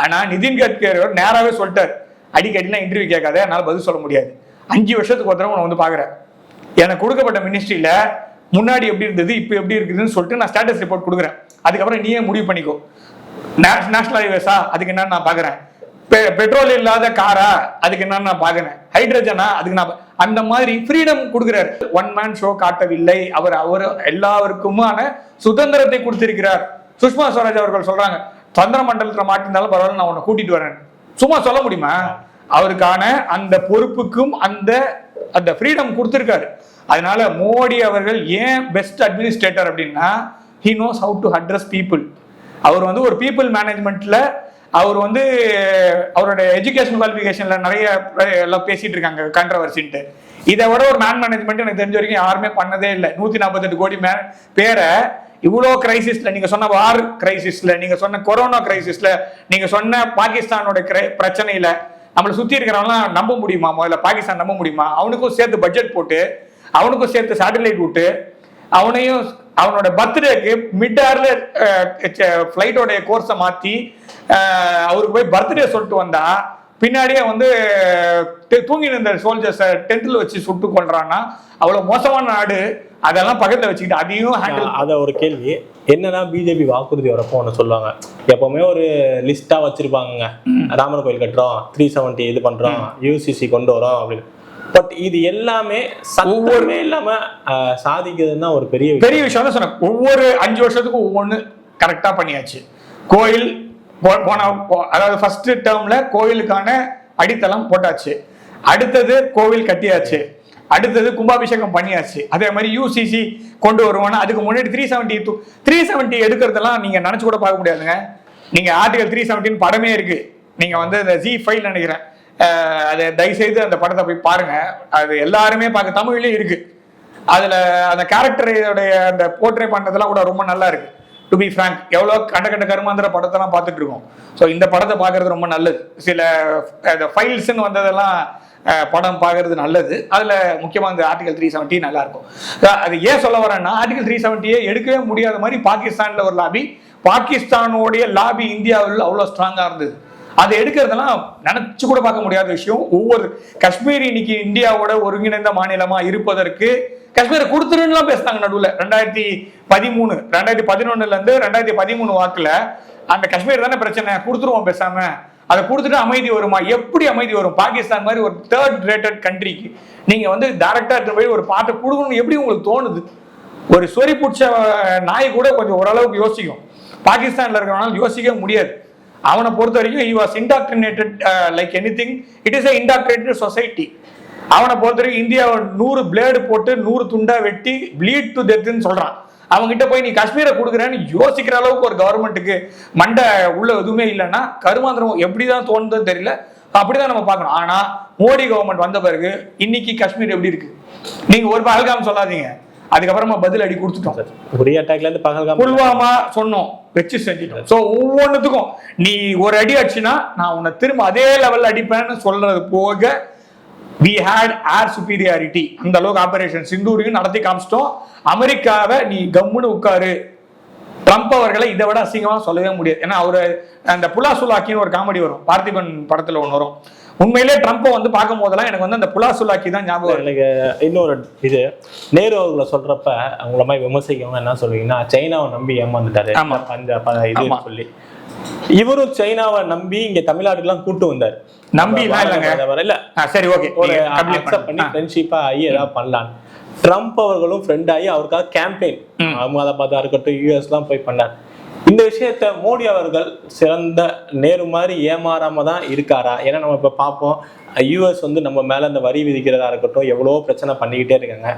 ஆனா நிதின் கட்கரி அவர் நேராவே சொல்லிட்டாரு, அடிக்கடிலாம் இன்டர்வியூ கேட்காத, என்னால பதில் சொல்ல முடியாது. 5 வருஷத்துக்கு ஒரு தடவை நான் வந்து பாக்குறேன், எனக்கு கொடுக்கப்பட்ட மினிஸ்ட்ரியில முன்னாடி எப்படி இருந்தது இப்ப எப்படி இருக்குதுன்னு சொல்லிட்டு நான் ஸ்டேட்டஸ் ரிப்போர்ட் கொடுக்குறேன். அதுக்கப்புறம் நீயே முடிவு பண்ணிக்கோ. நேஷனல் ஹைவேஸா அதுக்கு என்னன்னு நான் பாக்குறேன், பெட்ரோல் இல்லாத காரா அதுக்கு என்னன்னு நான் பாக்குறேன், ஹைட்ரஜனா அதுக்கு நான் அந்த மாதிரி ஃப்ரீடம் கொடுக்கிறார். ஒன் மேன் ஷோ காட்டவில்லை, அவர் எல்லாருக்குமான சுதந்திரத்தை கொடுத்திருக்கிறார். சுஷ்மா ஸ்வராஜ் அவர்கள் சொல்றாங்க சந்திர மண்டலத்துல மாட்டிருந்தாலும் பரவாயில்ல நான் உன்னை கூட்டிட்டு வரேன். சும்மா சொல்ல முடியுமா? அவருக்கான அந்த பொறுப்புக்கும் அந்த ஃப்ரீடம் கொடுத்திருக்காரு. அதனால மோடி அவர்கள் ஏன் பெஸ்ட் அட்மினிஸ்ட்ரேட்டர் அப்படின்னா he knows how to address people. அவர் வந்து ஒரு பீப்புள் மேனேஜ்மெண்ட்ல அவர் வந்து அவரோட எஜுகேஷன் குவாலிஃபிகேஷன்ல நிறைய எல்லாம் பேசிட்டு இருக்காங்க கான்ட்ரவர்சின்ட்டு. இதை விட ஒரு மேனேஜ்மெண்ட் எனக்கு தெரிஞ்ச வரைக்கும் யாருமே பண்ணதே இல்லை. 148 கோடி பேரை இவ்வளோ கிரைசிஸ்ல, நீங்க சொன்ன வார் கிரைசிஸ்ல, நீங்க சொன்ன கொரோனா கிரைசிஸ்ல, நீங்க சொன்ன பாகிஸ்தானோட பிரச்சனையில நம்மளை சுத்தி இருக்கிறவங்களாம் நம்ப முடியுமா? முதல்ல பாகிஸ்தான் நம்ப முடியுமா? அவனுக்கும் சேர்த்து பட்ஜெட் போட்டு அவனுக்கும் சேர்த்து சேட்டலைட் விட்டு அவனையும் அவனோட பர்த்டேக்கு மிட் ஏர்ல ஃபிளைட்டோடைய கோர்ஸை மாத்தி அவருக்கு போய் பர்த்டே சொல்லிட்டு வந்தா பின்னாடியே வந்து தூங்கி நின்ற சோல்ஜர்ஸை டென்ட்ல வச்சு சுட்டு கொள்றான்னா அவ்வளவு மோசமான நாடு. அதெல்லாம் பக்கத்துல வச்சுக்கிட்டு அதையும் ஹேண்டில். அத ஒரு கேள்வி என்னன்னா, பிஜேபி வாக்குறுதி வரப்போ ஒன்று சொல்லுவாங்க, எப்பவுமே ஒரு லிஸ்டா வச்சிருப்பாங்க, ராமர் கோயில் கட்டுறோம், 370 இது பண்றோம், யூசிசி கொண்டு வரோம் அப்படின்னு. பட் இது எல்லாமே ஒவ்வொருமே இல்லாம சாதிக்கிறதுன்னா ஒரு பெரிய விஷயம் தான் சொன்னேன். ஒவ்வொரு 5 வருஷத்துக்கும் ஒவ்வொன்று கரெக்டா பண்ணியாச்சு. கோயில் அதாவது ஃபர்ஸ்ட் டேர்ம்ல கோயிலுக்கான அடித்தளம் போட்டாச்சு, அடுத்தது கோவில் கட்டியாச்சு, அடுத்தது கும்பாபிஷேகம் பண்ணியாச்சு. அதே மாதிரி யூசிசி கொண்டு வருவானா, அதுக்கு முன்னாடி 370 எடுக்கிறதெல்லாம் நீங்க நினைச்சு கூட பார்க்க முடியாதுங்க. நீங்க ஆர்டிகல் 370 படமே இருக்கு, நீங்க வந்து இந்த Z5 நினைக்கிறேன், அதை தயவுசெய்து அந்த படத்தை போய் பாருங்க. அது எல்லாருமே பார்க்க, தமிழ்லயும் இருக்கு. அதுல அந்த கேரக்டருடைய அந்த போர்ட்ரே பண்றதெல்லாம் கூட ரொம்ப நல்லா இருக்கு. டு பி ஃப்ராங்க், எவ்வளோ கண்ட கருமாந்திர படத்தெல்லாம் பார்த்துட்டு இருக்கோம். ஸோ இந்த படத்தை பார்க்கறது ரொம்ப நல்லது. சில ஃபைல்ஸ்ன்னு வந்ததெல்லாம் படம் பார்க்கறது நல்லது. அதில் முக்கியமாக இந்த ஆர்டிகல் 370 நல்லா இருக்கும். அது ஏன் சொல்ல வரேன்னா, ஆர்டிகல் 370 எடுக்கவே முடியாத மாதிரி பாகிஸ்தானில் ஒரு லாபி, பாகிஸ்தானோடைய லாபி இந்தியாவில் அவ்வளோ ஸ்ட்ராங்காக இருந்தது. அதை எடுக்கிறதெல்லாம் நினைச்சு கூட பார்க்க முடியாத விஷயம். ஒவ்வொரு காஷ்மீர் இன்னைக்கு இந்தியாவோட ஒருங்கிணைந்த மாநிலமா இருப்பதற்கு காஷ்மீரை கொடுத்துருன்னு பேசினாங்க நடுவில். 2013 2011 இருந்து 2013 வாக்குல அந்த காஷ்மீர் தானே பிரச்சனை, கொடுத்துருவோம் பேசாம, அதை கொடுத்துட்டு அமைதி வருமா? எப்படி அமைதி வரும்? பாகிஸ்தான் மாதிரி ஒரு 3rd ரேட்டட் கண்ட்ரிக்கு நீங்க வந்து டைரக்டா போய் ஒரு பாட்டை கொடுக்கணும்னு எப்படி உங்களுக்கு தோணுது? ஒரு சொறி பிடிச்ச நாய் கூட கொஞ்சம் ஓரளவுக்கு யோசிக்கும். பாகிஸ்தான்ல இருக்கிறவனால யோசிக்க முடியாது. அவனை பொறுத்த வரைக்கும் he was indoctrinated like anything. It is a indoctrinated society. அவனை பொறுத்த வரைக்கும் இந்தியாவை 100 பிளேடு போட்டு 100 துண்டா வெட்டி bleed to deathன்னு சொல்றான். அவங்ககிட்ட போய் நீ காஷ்மீரை கொடுக்குறேன்னு யோசிக்கிற அளவுக்கு ஒரு கவர்மெண்ட்டுக்கு மண்டை உள்ள எதுவுமே இல்லைன்னா கருமாந்திரம் எப்படிதான் தோணுதுன்னு தெரியல. அப்படிதான் நம்ம பார்க்கணும். ஆனா மோடி கவர்மெண்ட் வந்த பிறகு இன்னைக்கு காஷ்மீர் எப்படி இருக்கு? நீங்க ஒரு பகல்காம் சொல்லாதீங்க, அதுக்கப்புறமா பதில் அடி கொடுத்துட்டோம். ஒரே அட்டாக்ல இருந்து பகல்காம் புல்வாமா சொன்னோம், வச்சு செஞ்சுட்டோம். ஸோ ஒவ்வொன்றுத்துக்கும் நீ ஒரு அடி அடிச்சுன்னா நான் உன்னை திரும்ப அதே லெவல்ல அடிப்பேன்னு சொல்றது போக we had air superiority. அந்த அளவுக்கு ஆபரேஷன் சிந்தூரையும் நடத்தி காமிச்சிட்டோம். அமெரிக்காவை நீ கம்முன்னு உட்காரு, ட்ரம்ப் அவர்களை இதை விட அசிங்கமா சொல்லவே முடியாது. ஏன்னா அவரு அந்த புலாசுலாக்கின்னு ஒரு காமெடி வரும், பார்த்திபன் படத்துல ஒன்று வரும். உண்மையிலே ட்ரம்ப்பை வந்து பார்க்கும் போதெல்லாம் எனக்கு வந்து அந்த புலாசுலாக்கி தான் ஞாபகம். எனக்கு இன்னொரு இது, நேரு அவர்களை சொல்றப்ப அவங்கள மாதிரி விமர்சிக்கவங்க என்ன சொல்றீங்கன்னா, சைனாவை நம்பி ஏமாந்துட்டாரு இது சொல்லி. இவரும் சைனாவை நம்பி இங்க தமிழ்நாட்டுக்கெல்லாம் கூட்டு வந்தார். நம்பி இல்ல சரி ஓகே ஒரு அக்செப்ட் பண்ணி ஃப்ரெண்ட்ஷிப்பா ஆகி ஏதாவது பண்ணலாம். ட்ரம்ப் அவர்களும் ஃப்ரெண்ட் ஆகி அவருக்காக கேம்பெயின் அகமதாபாத்தா இருக்கட்டும் யூஎஸ்லாம் போய் பண்ணார். இந்த விஷயத்த மோடி அவர்கள் சிறந்த நேரு மாதிரி ஏமாறாம தான் இருக்காரா? ஏன்னா நம்ம இப்ப பார்ப்போம், யூஎஸ் வந்து நம்ம மேல இந்த வரி விதிக்கிறதா இருக்கட்டும் எவ்வளோ பிரச்சனை பண்ணிக்கிட்டே இருக்காங்க.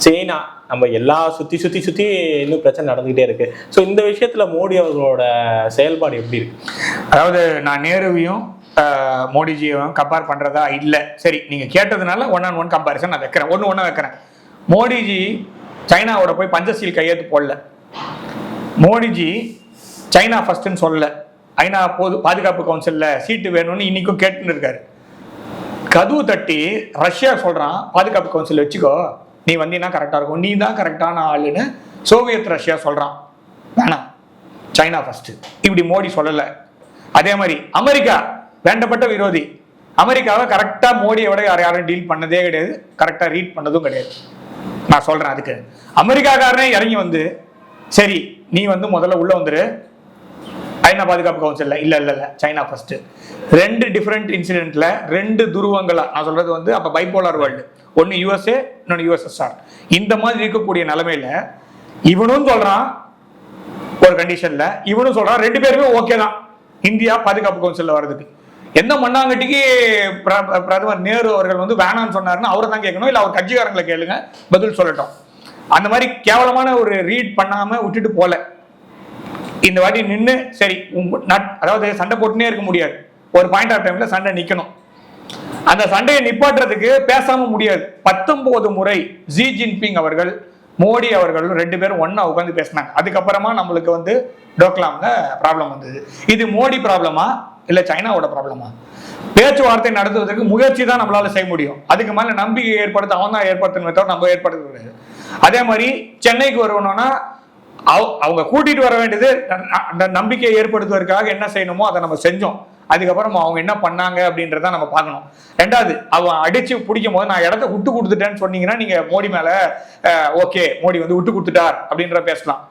சைனா நம்ம எல்லா சுத்தி இன்னும் பிரச்சனை நடந்துகிட்டே இருக்கு. ஸோ இந்த விஷயத்துல மோடி அவர்களோட செயல்பாடு எப்படி இருக்கு? அதாவது நான் நேருவையும் மோடிஜியும் கம்பேர் பண்றதா இல்லை. சரி, நீங்க கேட்டதுனால 1-on-1 கம்பேரிசன் நான் வைக்கிறேன். ஒன்று வைக்கிறேன். மோடிஜி சைனாவோட போய் பஞ்சசீல் கையெழுத்து போடல. மோடிஜி சைனா ஃபர்ஸ்ட்னு சொல்லல. ஐநா பாதுகாப்பு கவுன்சில்ல சீட்டு வேணும்னு இன்னைக்கும் கேட்டுன்னு இருக்காரு. கதவு தட்டி ரஷ்யா சொல்றான், பாதுகாப்பு கவுன்சில் வச்சுக்கோ, நீ வந்தீங்கன்னா கரெக்டா இருக்கும், நீ தான் கரெக்டான ஆளுன்னு சோவியத் ரஷ்யா சொல்றான். வேணாம், சைனா ஃபர்ஸ்ட். இப்படி மோடி சொல்லல. அதே மாதிரி அமெரிக்கா வேண்டப்பட்ட விரோதி. அமெரிக்காவை கரெக்டா மோடியை விட யாரும் டீல் பண்ணதே கிடையாது, கரெக்டா ரீட் பண்ணதும் கிடையாது. நான் சொல்றேன், அதுக்கு அமெரிக்காக்காரனே இறங்கி வந்து சரி நீ வந்து முதல்ல உள்ள வந்துரு ஐநா பாதுகாப்பு கவுன்சில்ல. இல்ல சைனா ஃபர்ஸ்ட். 2 டிஃபரெண்ட் இன்சிடென்ட்ல 2 துருவங்களா, நான் சொல்றது வந்து அப்ப பைபோலார் வேர்ல்டு, ஒன்னு யுஎஸ்ஏ இன்னொன்னு யுஎஸ்எஸ்ஆர். இந்த மாதிரி இருக்கக்கூடிய நிலைமையில இவனும் சொல்றான் ஒரு கண்டிஷன்ல, இவனும் சொல்றான் 2 பேருமே ஓகே தான் இந்தியா பாதுகாப்பு கவுன்சில்ல வர்றதுக்கு. எந்த மண்ணாங்கட்டிக்கு பிரதமர் நேரு அவர்கள் வந்து வேணான்னு சொன்னாருன்னு அவரை தான் கேட்கணும், இல்ல அவர் கட்சிக்காரங்களை கேளுங்க பதில் சொல்லட்டும். அந்த மாதிரி கேவலமான ஒரு ரீட் பண்ணாம விட்டுட்டு போல. இந்த வாட்டி நின்று சரி அதாவது சண்டை போட்டுனே இருக்க முடியாது, ஒரு பாயிண்ட் ஆஃப் டைம்ல சண்டை நிக்கணும். அந்த சண்டையை நிப்பாட்டுறதுக்கு பேசாம முடியாது. 19 முறை ஜி ஜின்பிங் அவர்கள் மோடி அவர்களும் 2 பேரும் ஒன்னா உட்காந்து பேசினாங்க. அதுக்கப்புறமா நம்மளுக்கு வந்து டோக்லாம்ல ப்ராப்ளம் வந்தது. இது மோடி ப்ராப்ளமா இல்ல சைனாவோட ப்ராப்ளமா? பேச்சுவார்த்தை நடத்துவதற்கு முயற்சி தான் நம்மளால செய்ய முடியும். அதுக்கு மேல நம்பிக்கை ஏற்படுத்த அவன் தான் ஏற்படுத்தணும், நம்ம ஏற்படுத்த முடியாது. அதே மாதிரி சென்னைக்கு வரணும்னா அவங்க கூட்டிட்டு வர வேண்டியது அந்த நம்பிக்கையை ஏற்படுத்துவதற்காக என்ன செய்யணுமோ அதை நம்ம செஞ்சோம். அதுக்கப்புறம் அவங்க என்ன பண்ணாங்க அப்படின்றத நம்ம பார்க்கணும். ரெண்டாவது, அவன் அடிச்சு பிடிக்கும் போது நான் இடத்த விட்டு கொடுத்துட்டேன்னு சொன்னீங்கன்னா நீங்க மோடி மேல ஓகே மோடி வந்து விட்டு கொடுத்துட்டார் அப்படின்ற பேசலாம்.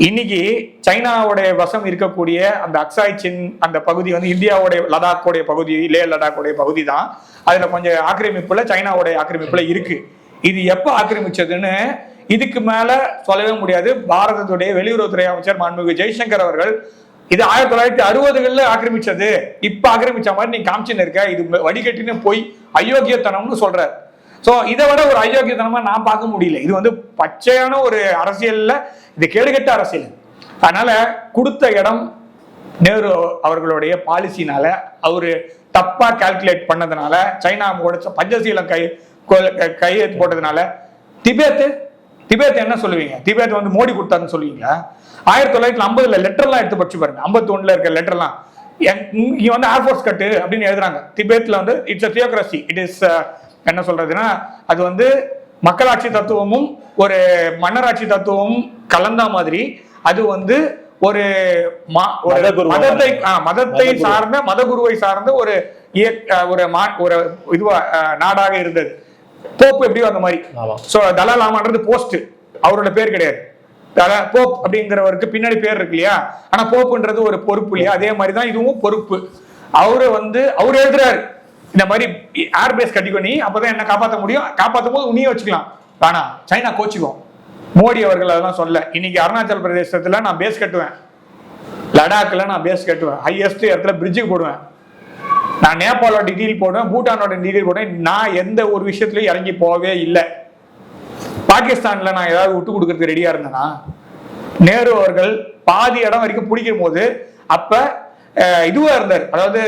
இன்னைக்கு சைனாவுடைய வசம் இருக்கக்கூடிய அந்த அக்சாய் சின் அந்த பகுதி வந்து இந்தியாவுடைய லடாக்கோடைய பகுதி, லே லடாக்கோடைய பகுதி தான். அதுல கொஞ்சம் ஆக்கிரமிப்புல சைனாவுடைய ஆக்கிரமிப்புல இருக்கு. இது எப்ப ஆக்கிரமிச்சதுன்னு இதுக்கு மேல சொல்லவே முடியாது. பாரதத்துடைய வெளியுறவுத்துறை அமைச்சர் மாண்புமிகு ஜெய்சங்கர் அவர்கள் இது 1960களில் ஆக்கிரமிச்சது, இப்ப ஆக்கிரமிச்ச மாதிரி நீங்க காமிச்சுன்னு இருக்க, இது வடிகட்டின்னு போய் அயோக்கியத்தனம்னு சொல்றாரு. சோ இதை விட ஒரு அயோக்கியத்தனமா நான் பார்க்க முடியல. இது வந்து பச்சையான ஒரு அரசியல்ல இது கேடுகட்ட அரசியல். அதனால கொடுத்த இடம் நேரு அவர்களுடைய பாலிசினால அவரு தப்பா கால்குலேட் பண்ணதுனால சைனா பஞ்சசீலம் கையெழுத்து போட்டதுனால திபேத் என்ன சொல்லுவீங்க? திபேத் வந்து மோடி கொடுத்தாருன்னு சொல்லுவீங்களா? 1950 லெட்டர்லாம் எடுத்து படிச்சு பாருங்க. 51 இருக்க லெட்டர்லாம் இங்க வந்து ஏர்ஃபோர்ஸ் கட்டு அப்படின்னு எழுதுறாங்க. திபேத்ல வந்து it's a theocracy. It is என்ன சொல்றதுன்னா அது வந்து மக்களாட்சி தத்துவமும் ஒரு மன்னராட்சி தத்துவமும் கலந்த மாதிரி. அது வந்து ஒரு மதத்தை சார்ந்த மதகுருவை சார்ந்த ஒரு இதுவா நாடாக இருந்தது. போப் எப்படியோ அந்த மாதிரி. சோ தலாலாமான்றது போஸ்ட், அவரோட பேர் கிடையாது. போப் அப்படிங்கிறவருக்கு பின்னாடி பேர் இருக்கு இல்லையா? ஆனா போப்புன்றது ஒரு பொறுப்பு இல்லையா? அதே மாதிரிதான் இதுவும் பொறுப்பு. அவரு வந்து அவர் எழுதுறாரு இந்த மாதிரி ஏர்பேஸ் கட்டிக்கொண்டு அப்பதான் என்ன காப்பாற்ற முடியும், காப்பாற்றும் போது உன்னையே வச்சுக்கலாம். ஆனா சைனா கோச்சிக்கும். மோடி அவர்கள் அதெல்லாம் சொல்ல. இன்னைக்கு அருணாச்சல் பிரதேசத்துல நான் பேஸ் கட்டுவேன், லடாக்ல நான் பேஸ் கட்டுவேன், ஹையஸ்ட் இடத்துல பிரிட்ஜுக்கு போடுவேன், நான் நேபாளோட டீட்டெயில் போடுவேன், பூட்டானோட டீட்டெயில் போடுவேன். நான் எந்த ஒரு விஷயத்துலயும் இறங்கி போகவே இல்லை. பாகிஸ்தான்ல நான் ஏதாவது விட்டு கொடுக்கறதுக்கு ரெடியா இருந்தேன்னா, நேரு அவர்கள் பாதி இடம் வரைக்கும் பிடிக்கும் போது அப்ப இதுவா இருந்தார். அதாவது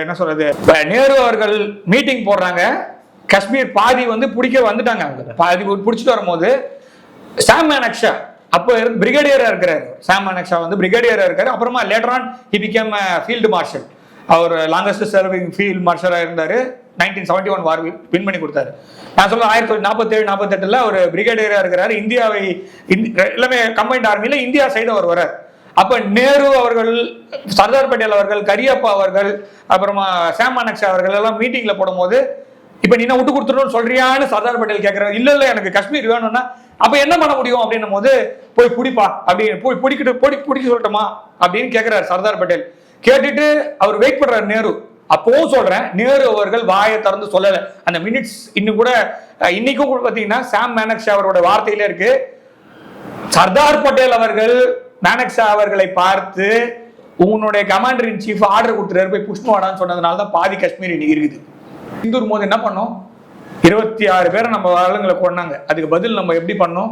என்ன சொல்றது, நேரு அவர்கள் மீட்டிங் போடுறாங்க, காஷ்மீர் பாதி வந்து பிடிக்க வந்துட்டாங்க. அவங்க பாதி பிடிச்சிட்டு வரும்போது சாம் மானெக்ஷா அப்போ பிரிகேடியரா இருக்கிறாரு. சாம் மானெக்ஷா வந்து பிரிகேடியரா இருக்காரு. அப்புறமா later on he became field marshal. அவர் லாங்கஸ்ட் சர்விங் ஃபீல்ட் மார்ஷலா இருந்தாரு. 1971 வார் வின் பண்ணி கொடுத்தாரு. நான் சொல்ல 1947-48 ஒரு பிரிகேடியரா இருக்கிறாரு. இந்தியாவை எல்லாமே கம்பைன்ட் ஆர்மியில இந்தியா சைடு அவர் வர்றார். அப்ப நேரு அவர்கள், சர்தார் பட்டேல் அவர்கள், கரியப்பா அவர்கள், அப்புறமா சாம் மானெக்ஷா அவர்கள் எல்லாம் மீட்டிங்ல போடும் போது இப்ப நீ விட்டு கொடுத்துருன்னு சொல்றியான்னு சர்தார் பட்டேல் கேட்கிறாரு. இல்ல இல்ல எனக்கு காஷ்மீர் வேணும்னா அப்ப என்ன பண்ண முடியும் அப்படின்னும் போது போய் பிடிப்பா அப்படின்னு போய் பிடிக்க சொல்லட்டுமா அப்படின்னு கேட்கிறாரு சர்தார் பட்டேல். கேட்டுட்டு அவர் வெயிட் பண்றாரு நேரு. அப்பவும் சொல்றேன், நேரு அவர்கள் வாயை திறந்து சொல்லல. அந்த மினிட்ஸ் இன்னும் கூட இன்னைக்கும் கூட பாத்தீங்கன்னா சாம் மானெக்ஷா அவரோட வார்த்தையில இருக்கு. சர்தார் பட்டேல் அவர்கள் மானெக்ஷா அவர்களை பார்த்து உன்னுடைய கமாண்டர் இன் சீஃப் ஆர்டர் கொடுத்துறாரு போய் புஷ்ணு வாடான்னு சொன்னதுனால தான் பாதி காஷ்மீர் இன்னைக்கு இருக்குது. சிந்தூர் போது என்ன பண்ணோம், 26 பேரை நம்ம ஆளுங்களை கொண்டாங்க. அதுக்கு பதில் நம்ம எப்படி பண்ணோம்?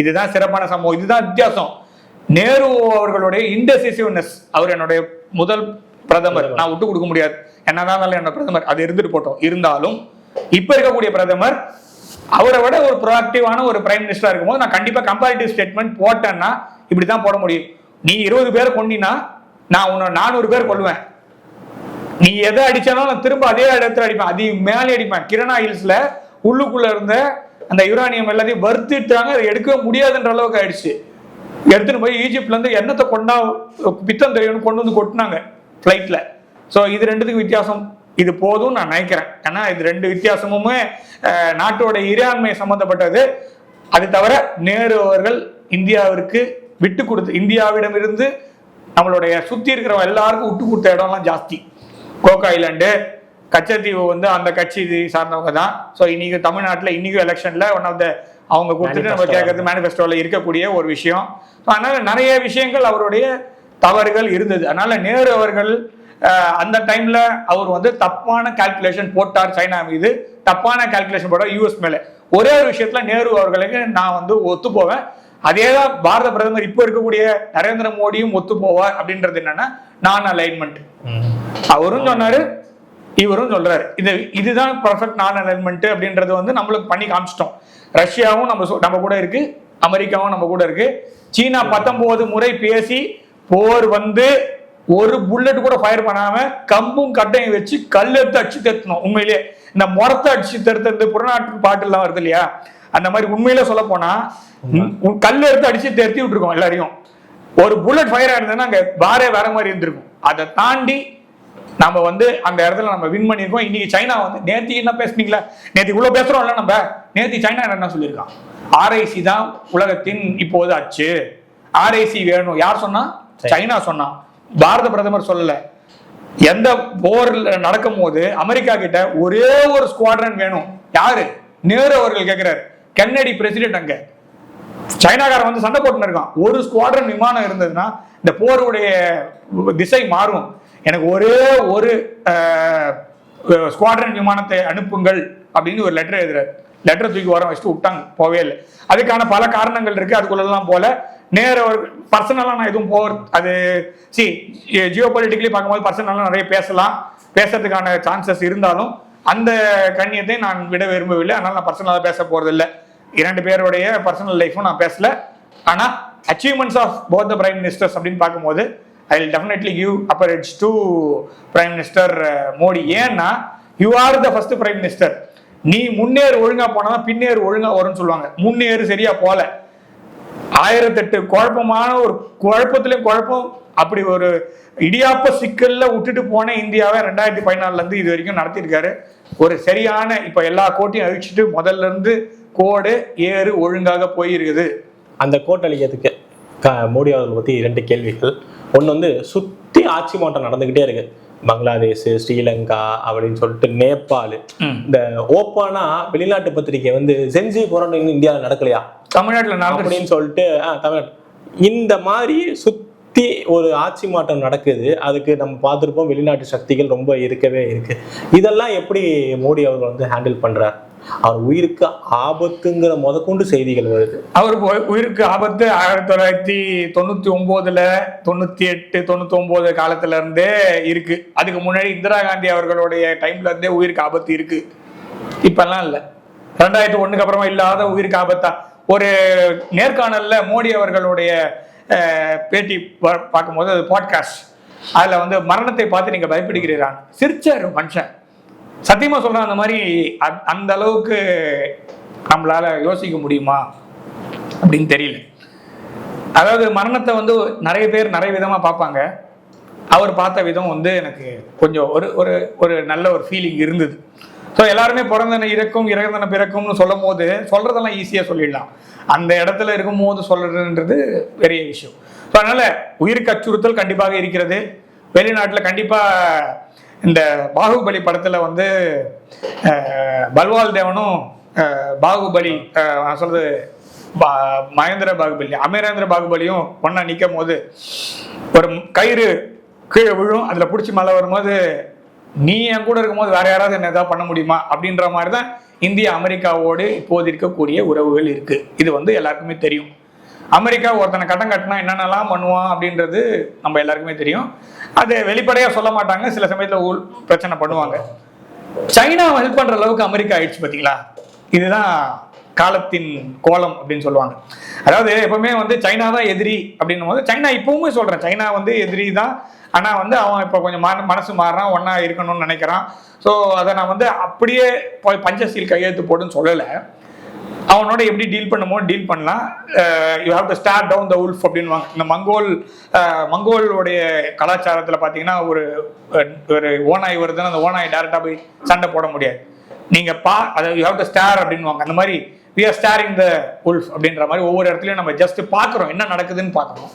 இதுதான் சிறப்பான சம்பவம், இதுதான் வித்தியாசம். நேரு அவர்களுடைய இன்டெசிசிவ்னஸ். அவர் என்னுடைய முதல் பிரதமர், நான் விட்டு கொடுக்க முடியாது, என்னதான் என்னோட பிரதமர், அது இருந்துட்டு போட்டோம். இருந்தாலும் இப்ப இருக்கக்கூடிய பிரதமர் அவரை விட ஒரு ப்ரோஆக்டிவான ஒரு பிரைம் மினிஸ்டரா இருக்கும்போது நான் கண்டிப்பா கம்பேரிட்டிவ் ஸ்டேட்மெண்ட் போட்டேன்னா இப்படிதான் போட முடியும். நீ 20 பேரை கொண்டினா நான் உன்னை 400 பேர் கொள்ளுவேன். நீ எதை அடிச்சாலும் நான் திரும்ப அதே இடத்துல அடிப்பேன், அது மேலே அடிப்பேன். கிரணா ஹில்ஸ்ல உள்ளுக்குள்ள இருந்த அந்த யுரானியம் எல்லாத்தையும் வறுத்துட்டாங்க, அதை எடுக்கவே முடியாதுன்ற அளவுக்கு ஆயிடுச்சு. எடுத்துன்னு போய் ஈஜிப்ட்ல இருந்து எண்ணத்தை கொண்டா பித்தம் தெரியும்னு கொண்டு வந்து கொட்டினாங்க ஃபிளைட்ல. ஸோ இது ரெண்டுத்துக்கு வித்தியாசம். இது போதும் நான் நினைக்கிறேன். ஏன்னா இது ரெண்டு வித்தியாசமுமே நாட்டோட இறையாண்மை சம்பந்தப்பட்டது. அது தவிர நேரு அவர்கள் இந்தியாவிற்கு விட்டு கொடுத்து, இந்தியாவிடமிருந்து நம்மளுடைய சுத்தி இருக்கிற எல்லாருக்கும் விட்டு கொடுத்த இடம்லாம் ஜாஸ்தி. கோகா ஐலாண்டு, கச்சத்தீவு வந்து அந்த கட்சி சார்ந்தவங்க தான். ஸோ இன்னைக்கு தமிழ்நாட்டில் இன்னைக்கும் எலெக்ஷன்ல ஒன் ஆஃப் த அவங்க கொடுத்துட்டு நம்ம கேட்கறது மேனிஃபெஸ்டோல இருக்கக்கூடிய ஒரு விஷயம். அதனால நிறைய விஷயங்கள் அவருடைய தவறுகள் இருந்தது. அதனால நேரு அவர்கள் அந்த டைம்ல அவர் வந்து தப்பான கால்குலேஷன் போட்டார் சைனா மீது, தப்பான கால்குலேஷன் போட்டார் யூஎஸ் மேல. ஒரே ஒரு விஷயத்துல நேரு அவர்களுக்கு நான் வந்து ஒத்து போவேன். அதேதான் பாரத பிரதமர் இப்ப இருக்கக்கூடிய நரேந்திர மோடியும் ஒத்து போவார். அப்படின்றது என்னன்னா நான் அலைன்மெண்ட். அவரும் சொன்னாரு, இவரும் சொல்றாரு. இதுதான் பர்ஃபெக்ட் நான் அலைன்மெண்ட் அப்படின்றது வந்து நம்மளுக்கு பண்ணி காமிச்சிட்டோம். ரஷ்யாவும் நம்ம கூட இருக்கு, அமெரிக்காவும் நம்ம கூட இருக்கு. சீனா 19 முறை பேசி போர் வந்து ஒரு புல்லட் கூட ஃபயர் பண்ணாம கம்பும் கட்டையும் வச்சு கல்லெடுத்து அடிச்சு தருத்தணும். உண்மையிலேயே இந்த முறத்தை அடிச்சு தருத்தது புறநாட்டு பாட்டுலாம் வருது இல்லையா, அந்த மாதிரி உண்மையில சொல்ல போனா கல் எடுத்து அடிச்சு தெரித்தி விட்டுருக்கோம் எல்லாரையும். ஒரு புல்லட் ஃபயர் ஆயிருந்ததுன்னா அங்க பாரே வேற மாதிரி இருந்திருக்கும். அதை தாண்டி நம்ம வந்து அந்த இடத்துல நம்ம வின் பண்ணியிருக்கோம். இன்னைக்கு சைனா வந்து நேத்தி என்ன பேசுனீங்களா, நேத்தி இவ்வளவு பேசுறோம்ல நம்ம, நேத்தி சைனா என்ன சொல்லியிருக்கான், RIC தான் உலகத்தின் இப்போது அச்சு, RIC வேணும். யார் சொன்னா? சைனா சொன்னா, பாரத பிரதமர் சொல்லல. எந்த போர் நடக்கும் போது அமெரிக்கா கிட்ட ஒரே ஒரு ஸ்குவாட்ரன் வேணும். யாரு? நேரு அவர்கள் கேட்கிறாரு. கென்னடி பிரசிடென்ட் அங்க சைனாக்காரன் வந்து சண்டை போட்டுன்னு இருக்கான். ஒரு ஸ்குவாட்ரன் விமானம் இருந்ததுன்னா இந்த போருடைய திசை மாறும். எனக்கு ஒரே ஒரு ஸ்குவாட்ரன் விமானத்தை அனுப்புங்கள் அப்படின்னு ஒரு லெட்டர் எழுதுறாரு. லெட்டர் தூக்கி வர வச்சுட்டு விட்டாங்க, போவே இல்லை. அதுக்கான பல காரணங்கள் இருக்கு, அதுக்குள்ளெல்லாம் போல. நேர ஒரு பர்சனலாக நான் எதுவும் அது ஜியோ பொலிட்டிக்கலி பார்க்கும்போது பர்சனலாக நிறைய பேசுறதுக்கான சான்சஸ் இருந்தாலும் அந்த கண்ணியத்தை நான் விட விரும்பவில்லை. அதனால நான் பர்சனலாக பேச போறதில்லை. 2 பேருடைய பர்சனல் லைஃப்பும் நான் பேசல. ஆனால் achievements of both the prime ministers அப்படின்னு பார்க்கும்போது I will definitely give upper edge to prime minister Modi. ஏன்னா you are the first prime minister. நீ முன்னேறு ஒழுங்கா போனாதான் பின்னேறு ஒழுங்கா வரும்னு சொல்லுவாங்க. முன்னேறு சரியா போல, 1008 குழப்பமான ஒரு குழப்பத்திலையும் குழப்பம், அப்படி ஒரு இடியாப்ப சிக்கல்ல விட்டுட்டு போன இந்தியாவை 2014 இருந்து இது வரைக்கும் நடத்தியிருக்காரு. ஒரு சரியான இப்ப எல்லா கோட்டையும் அழிச்சிட்டு முதல்ல இருந்து கோடு ஏறு ஒழுங்காக போயிருக்குது. அந்த கோட்டை அழிக்கிறதுக்கு மோடி அவர்கள் பத்தி 2 கேள்விகள். ஒன்று வந்து சுத்தி ஆட்சி மாற்றம் நடந்துகிட்டே இருக்கு. பங்களாதேஷ், ஸ்ரீலங்கா அப்படின்னு சொல்லிட்டு நேபாள். இந்த ஓப்பானா வெளிநாட்டு பத்திரிகை வந்து சென்சி போராட்டம் இந்தியாவில் நடக்கலையா, தமிழ்நாட்டில் அப்படின்னு சொல்லிட்டு தமிழ்நாடு இந்த மாதிரி சுத்தி ஒரு ஆட்சி மாற்றம் நடக்குது. அதுக்கு நம்ம பார்த்துருப்போம், வெளிநாட்டு சக்திகள் ரொம்ப இருக்கவே இருக்கு. இதெல்லாம் எப்படி மோடி அவர்கள் வந்து ஹேண்டில் பண்றார்? அவர் உயிருக்கு ஆபத்துங்கிற முதற்கொண்டு செய்திகள் வருது. அவர் உயிருக்கு ஆபத்து 1999 98 99 காலத்துல இருந்தே இருக்கு. அதுக்கு முன்னாடி இந்திரா காந்தி அவர்களுடைய டைம்ல இருந்தே உயிருக்கு ஆபத்து இருக்கு. இப்பெல்லாம் இல்லை, 2001 அப்புறமா இல்லாத உயிருக்கு ஆபத்தா. ஒரு நேர்காணல்ல மோடி அவர்களுடைய பேட்டி பார்க்கும்போது, அது பாட்காஸ்ட், அதுல வந்து மரணத்தை பார்த்து நீங்க பயப்படுகிறீரான் சிரிச்சாரு மனுஷன். சத்தியமா சொல்றேன், அந்த மாதிரி அந்த அளவுக்கு நம்மளால யோசிக்க முடியுமா அப்படின்னு தெரியல. அதாவது மரணத்தை வந்து நிறைய பேர் நிறைய விதமா பார்ப்பாங்க. அவர் பார்த்த விதம் வந்து எனக்கு கொஞ்சம் ஒரு நல்ல ஒரு ஃபீலிங் இருந்தது. ஸோ எல்லாருமே பிறந்தன இறக்கும் இறந்தன பிறக்கும்னு சொல்லும் போது சொல்றதெல்லாம் ஈஸியாக சொல்லிடலாம். அந்த இடத்துல இருக்கும் போது சொல்றதுன்றது பெரிய விஷயம். ஸோ அதனால உயிருக்கு அச்சுறுத்தல் கண்டிப்பாக இருக்கிறது. வெளிநாட்டில் கண்டிப்பாக இந்த பாகுபலி படத்தில் வந்து பல்வால் தேவனும் பாகுபலி சொல்றது மகேந்திர பாகுபலி அமரேந்திர பாகுபலியும் ஒன்னா நிற்கும் போது ஒரு கயிறு கீழே விழும், அதில் பிடிச்சி மழை வரும்போது நீ என் கூட இருக்கும்போது வேற யாராவது என்ன ஏதாவது பண்ண முடியுமா அப்படின்ற மாதிரி தான் இந்தியா அமெரிக்காவோடு இப்போது இருக்கக்கூடிய உறவுகள் இருக்கு. இது வந்து எல்லாருக்குமே தெரியும். அமெரிக்கா ஒருத்தனை கட்டம் கட்டினா என்னென்னலாம் பண்ணுவான் அப்படின்றது நம்ம எல்லாருக்குமே தெரியும். அது வெளிப்படையாக சொல்ல மாட்டாங்க, சில சமயத்தில் பிரச்சனை பண்ணுவாங்க. சைனாவை ஹெல்ப் பண்ற அளவுக்கு அமெரிக்கா ஆயிடுச்சு பார்த்தீங்களா. இதுதான் காலத்தின் கோலம் அப்படின்னு சொல்லுவாங்க. அதாவது எப்பவுமே வந்து சைனா தான் எதிரி அப்படின்னும் போது, சைனா இப்பவுமே சொல்றேன், சைனா வந்து எதிரி தான். ஆனா வந்து அவன் இப்போ கொஞ்சம் மனசு மாறுறான், ஒன்னா இருக்கணும்னு நினைக்கிறான். ஸோ அதை நான் வந்து அப்படியே போய் பஞ்சசீல் கையெழுத்து போடுன்னு சொல்லலை. அவனோட எப்படி டீல் பண்ணுமோ டீல் பண்ணலாம். You have to stare down the wolf அப்படின்வாங்க. இந்த மங்கோலுடைய கலாச்சாரத்தில் பார்த்தீங்கன்னா ஒரு ஓனாய் வருதுன்னா அந்த ஓனாய் டேரக்டாக போய் சண்டை போட முடியாது. நீங்கள் அதை யூ ஹாவ் டு ஸ்டார் அப்படின்வாங்க. அந்த மாதிரி we are staring the wolf அப்படின்ற மாதிரி ஒவ்வொரு இடத்துலையும் நம்ம ஜஸ்ட் பார்க்குறோம், என்ன நடக்குதுன்னு பார்க்குறோம்.